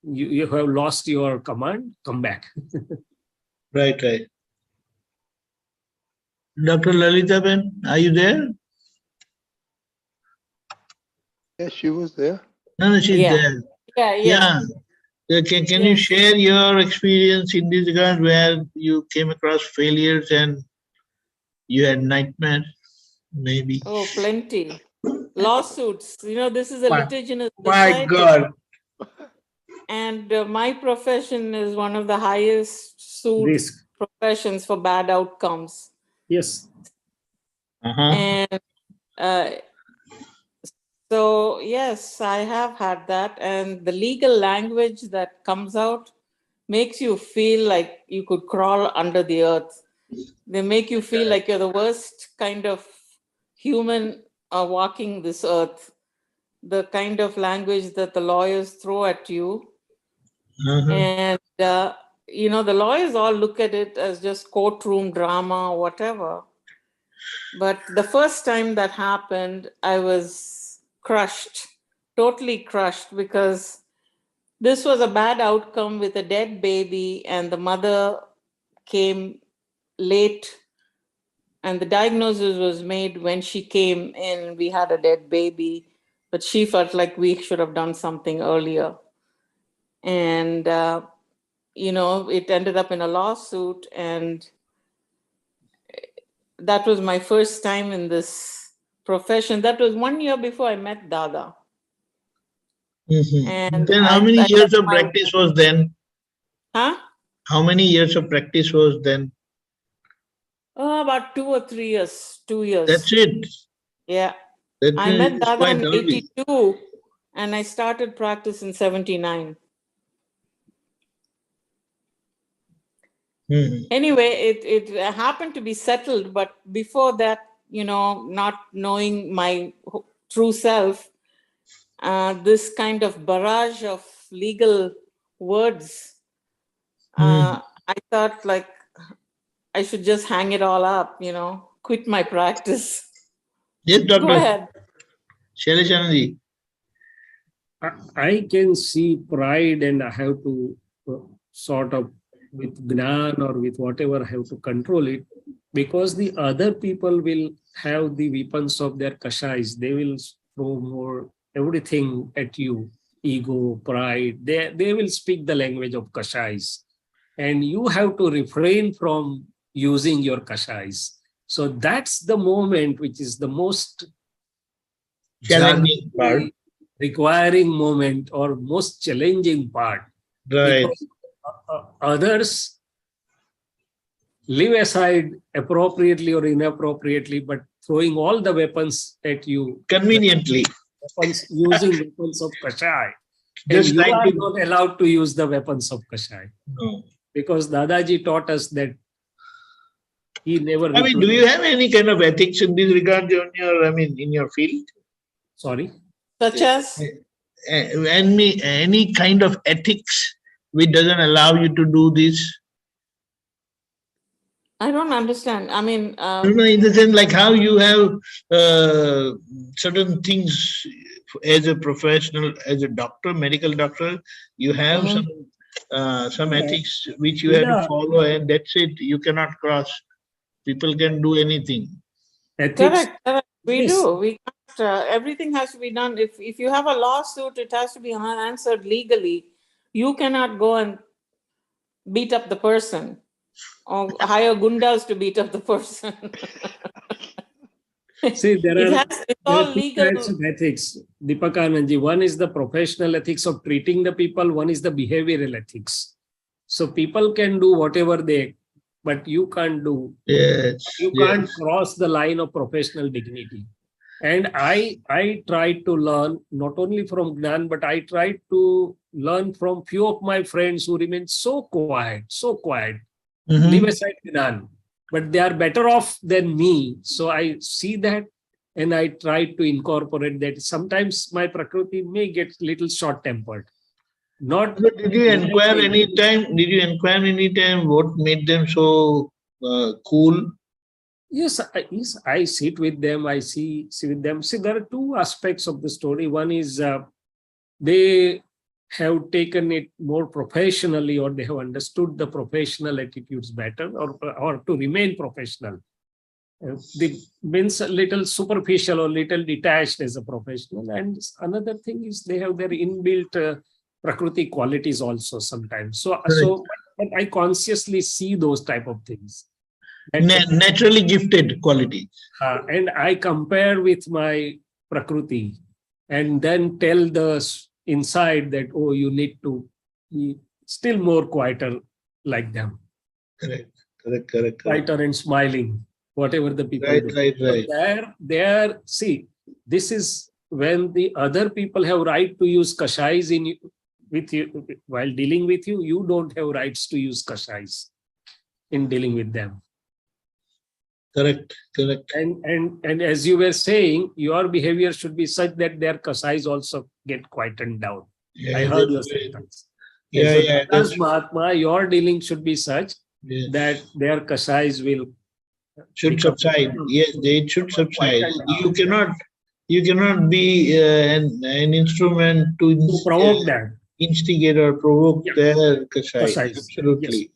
you have lost your command, come back. Right. Dr. Lalita Ben, are you there? Yes, she was there. No, she's there. Yeah. Can you share your experience in this regard where you came across failures and you had nightmares, maybe? Oh, plenty. Lawsuits. This is a litigious My society. God. And my profession is one of the highest sued professions for bad outcomes. Yes. And so, yes, I have had that. And the legal language that comes out makes you feel like you could crawl under the earth. They make you feel like you're the worst kind of human walking this earth. The kind of language that the lawyers throw at you. And, the lawyers all look at it as just courtroom drama or whatever. But the first time that happened, I was crushed, totally crushed, because this was a bad outcome with a dead baby, and the mother came late, and the diagnosis was made when she came in. We had a dead baby, but she felt like we should have done something earlier. And, it ended up in a lawsuit, and that was my first time in this profession. That was 1 year before I met Dada. And then how many years of practice was then? Huh? How many years of practice was then? About 2 or 3 years. 2 years. That's it? Yeah. That I met Dada in early. 82 and I started practice in 79. Anyway, it happened to be settled, but before that, not knowing my true self, this kind of barrage of legal words, I thought like I should just hang it all up, quit my practice. Yes, Doctor. Go ahead. Shaileshanandji. I can see pride, and I have to sort of, with Gnan or with whatever, I have to control it, because the other people will have the weapons of their Kashays. They will throw more everything at you, ego, pride. They will speak the language of Kashays, and you have to refrain from using your Kashays. So that's the moment which is the most challenging part, requiring moment, or most challenging part. Right. Because others leave aside appropriately or inappropriately, but throwing all the weapons at you conveniently, using weapons of Kashay. And just you like are not allowed to use the weapons of Kashay. No. Because Dadaji taught us that he never... I mean, do you have any kind of ethics in this regard in your field? Sorry? Such as? Any kind of ethics which doesn't allow you to do this? I don't understand. I mean... no, in the sense like how you have certain things as a professional, as a doctor, medical doctor, you have some ethics which you have to follow, and that's it. You cannot cross. People can do anything. Ethics. Correct. We do. We can't, everything has to be done. If you have a lawsuit, it has to be answered legally. You cannot go and beat up the person or hire gundas to beat up the person. See, there are all two legal types of ethics, Deepakanandji. One is the professional ethics of treating the people. One is the behavioral ethics. So people can do whatever but you can't do. Yes. You can't cross the line of professional dignity. And I tried to learn not only from Gnan, but I tried to learn from few of my friends who remain so quiet, leave aside Gnan. But they are better off than me. So I see that, and I try to incorporate that. Sometimes my Prakriti may get little short-tempered. Did you inquire any time what made them so cool? Yes, I sit with them. I see with them. See, there are two aspects of the story. One is they have taken it more professionally, or they have understood the professional attitudes better, or to remain professional. They means a little superficial or little detached as a professional. And another thing is they have their inbuilt Prakriti qualities also sometimes. So I consciously see those type of things. Naturally gifted qualities. And I compare with my Prakriti and then tell the inside that, oh, you need to be still more quieter like them. Correct. Quieter and smiling, whatever the people do. Right. So there, see, this is when the other people have right to use Kashays with you while dealing with you. You don't have rights to use Kashays in dealing with them. Correct. And as you were saying, your behavior should be such that their Kashays also get quietened down. Yeah, I heard your sentence. As Mahatma, your dealing should be such that their Kashays should subside. Yes, they should subside. You cannot be an instrument to provoke them, instigate or provoke their Kashays. Absolutely.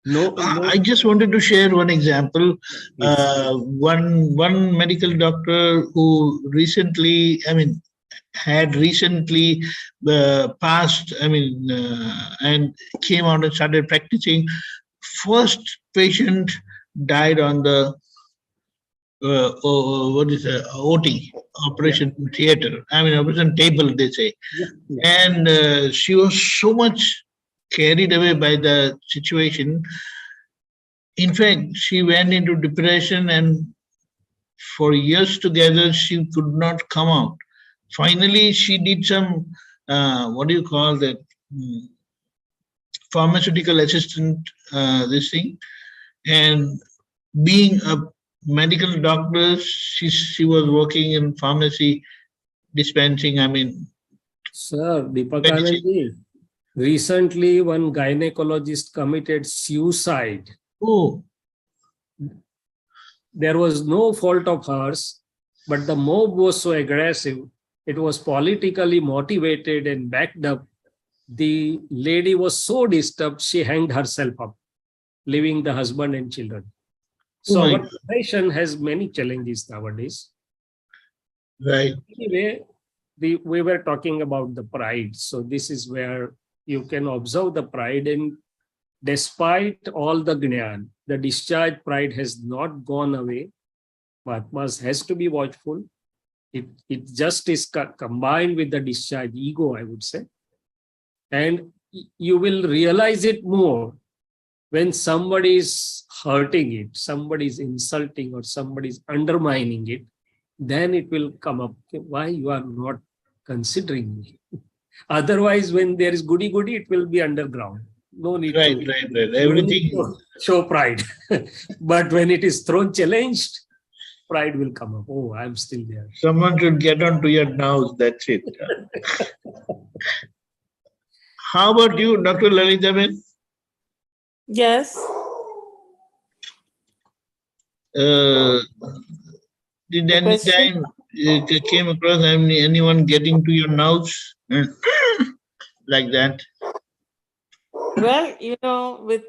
No, I just wanted to share one example. One medical doctor who had recently passed, and came out and started practicing. First patient died on the OT, operation theater. Operation table, they say. And she was so much carried away by the situation. In fact, she went into depression, and for years together, she could not come out. Finally, she did some, pharmaceutical assistant this thing. And being a medical doctor, she was working in pharmacy dispensing, I mean, Sir, medicine. Deepakanandji, recently one gynecologist committed suicide. Oh, There was no fault of hers, but the mob was so aggressive. It was politically motivated and backed up. The lady was so disturbed, she hanged herself up, leaving the husband and children. Oh So my our God. profession has many challenges nowadays. Right. Anyway, we were talking about the pride. So this is where you can observe the pride, and despite all the Gnan, the discharge pride has not gone away. Mahatmas has to be watchful. It just is combined with the discharge ego, I would say. And you will realize it more when somebody is hurting it, somebody is insulting, or somebody is undermining it. Then it will come up, why you are not considering me. Otherwise, when there is goody, it will be underground. No need Right. to Everything. show pride. But when it is thrown challenged, pride will come up. Oh, I'm still there. Someone should get onto your nerves, that's it. How about you, Dr. Lalitaben? Yes. Did any time came across anyone getting to your nerves like that? Well, with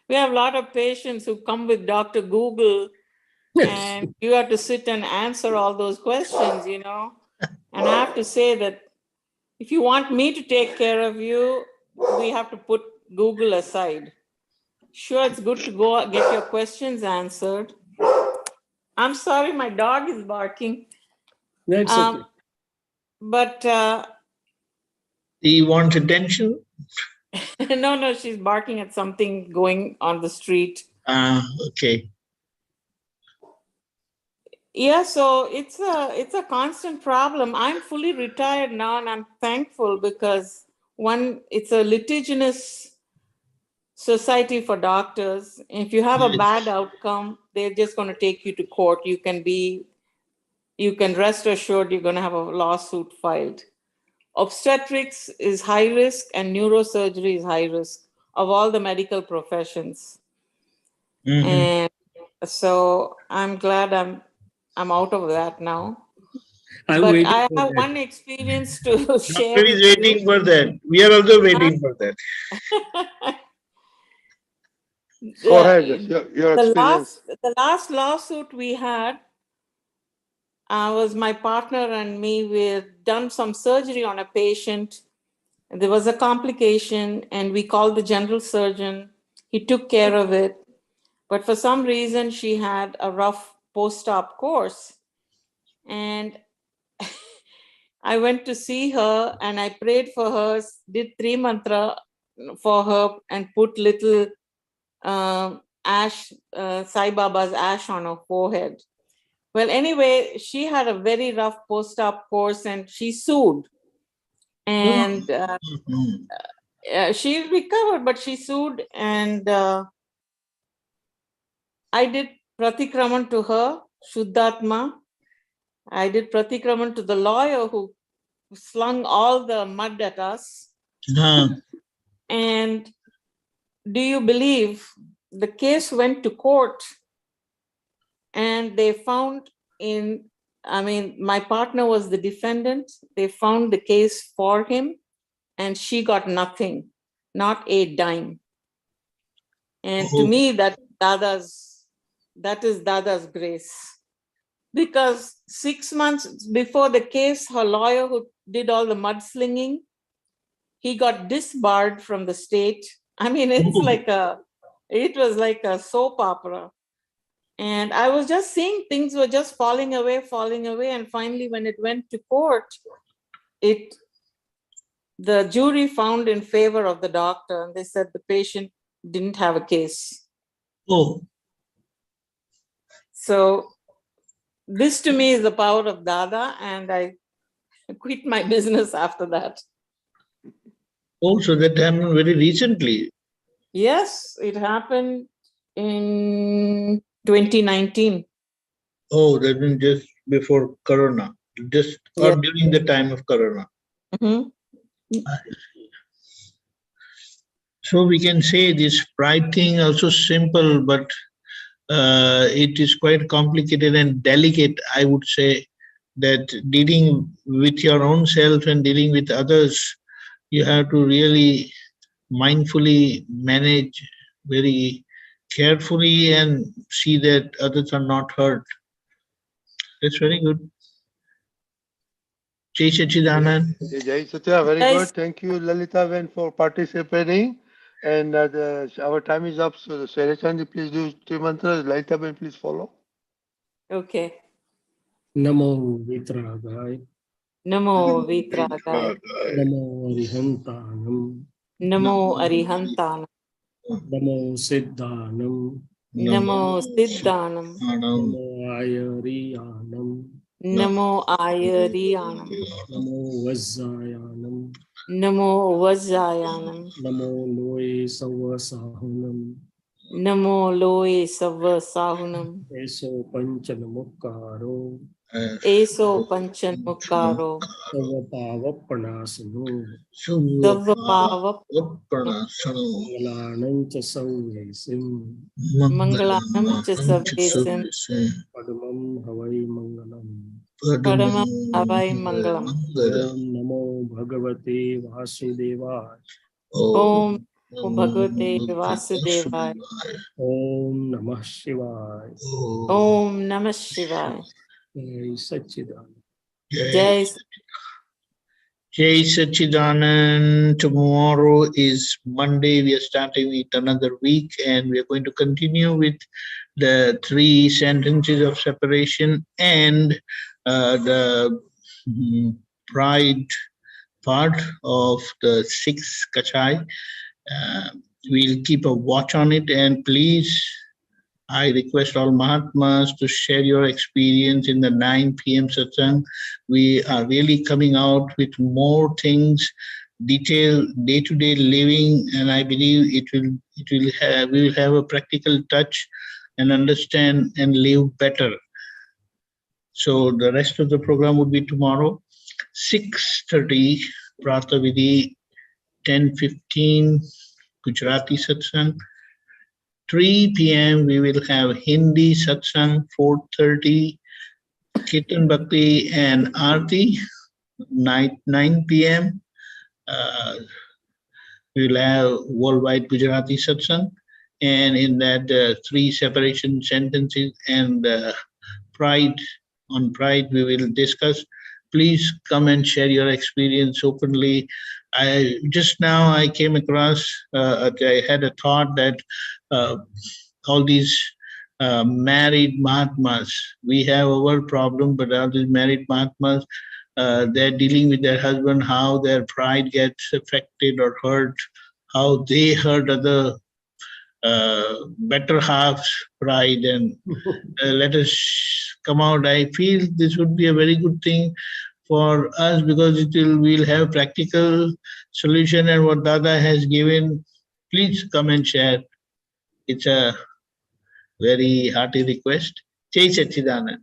we have a lot of patients who come with Dr. Google, and you have to sit and answer all those questions, And I have to say that if you want me to take care of you, we have to put Google aside. Sure, it's good to go get your questions answered. I'm sorry, my dog is barking. That's okay. But he wants attention? No, she's barking at something going on the street. Okay. Yeah, so it's a constant problem. I'm fully retired now, and I'm thankful because it's a litigious society for doctors. If you have a bad outcome, they're just going to take you to court. You can rest assured you're going to have a lawsuit filed. Obstetrics is high risk and neurosurgery is high risk of all the medical professions. Mm-hmm. And so I'm glad I'm out of that now. But I have one experience to share. Doctor is waiting for that. We are also waiting for that. Go ahead, your experience. The last lawsuit we had was my partner and me. We had done some surgery on a patient. There was a complication, and we called the general surgeon. He took care of it. But for some reason, she had a rough post-op course. And I went to see her, and I prayed for her, did 3 mantra for her, and put little ash, Sai Baba's ash on her forehead. Well, anyway, she had a very rough post-op course, and she sued. And she recovered, but she sued, and I did Pratikraman to her, Shuddhatma. I did Pratikraman to the lawyer who slung all the mud at us. And do you believe the case went to court, and they found my partner was the defendant. They found the case for him, and she got nothing, not a dime. And to me, that is Dada's grace. Because 6 months before the case, her lawyer who did all the mudslinging, he got disbarred from the state. I mean, it was like a soap opera. And I was just seeing things were just falling away. And finally, when it went to court, the jury found in favor of the doctor, and they said the patient didn't have a case. So this to me is the power of Dada, and I quit my business after that. Oh, so that happened very recently. Yes, it happened in 2019. Oh, that means just before Corona, just or Yeah. during the time of Corona. Mhm. So we can say this pride thing also simple, but it is quite complicated and delicate. I would say that dealing with your own self and dealing with others, you have to really mindfully manage very carefully and see that others are not hurt. That's very good. Jai Sachidanand. Jai Satya, very Jai good. Thank you, Lalita Ben, for participating. And our time is up. So, Shaileshanandji, please do three mantras. Lalita Ben, please follow. Okay. Namo Vitragaya, Namo Vitragaya. Namo Arihantanam, Namo Arihantanam. Namo Siddhanam, Namo Siddhanam. Namo Ayariyanam, Namo Ayariyanam. Namo Vajjayanam, Namo Vajjayanam. Namo Loe Savasahunam, Namo Loe Savasahunam. Eso Panchanamukaro, Eso Panchanmukaro. Savapavapanasano, Savapava Mangalanam cha Sauvesim, Mangalanam Chasavesim. Padmam Havai Mangalam. Paramam Havai Mangalam. Om Namo Bhagavate Vasudevaya. Om Bhagavate Vasudevaya. Om Namah Shivaya. Om Namah Shivaya. Jai Sachidanand. Jai Jai Sachidanand. Tomorrow is Monday. We are starting with another week and we are going to continue with the 3 sentences of separation and the pride part of the 6th Kashay. We'll keep a watch on it, and please, I request all Mahatmas to share your experience in the 9 p.m. Satsang. We are really coming out with more things, detailed day-to-day living, and I believe we will have a practical touch and understand and live better. So the rest of the program would be tomorrow, 6:30 Pratha Vidhi, 10:15 Gujarati Satsang. 3 p.m. we will have Hindi Satsang, 4:30 Kirtan Bhakti and Aarti. 9 p.m. We will have worldwide Gujarati Satsang, and in that 3 separation sentences and pride, on pride we will discuss. Please come and share your experience openly. Just now I came across, I had a thought that all these married Mahatmas, we have our problem, but all these married Mahatmas, they're dealing with their husband, how their pride gets affected or hurt, how they hurt other better halves pride, and let us come out. I feel this would be a very good thing for us because we'll have practical solution, and what Dada has given, please come and share. It's a very hearty request. Jai Sachidanand.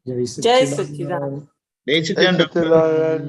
Jai Jai Sachidanand. Sachidanand. Jai Jai Sachidanand. Satya.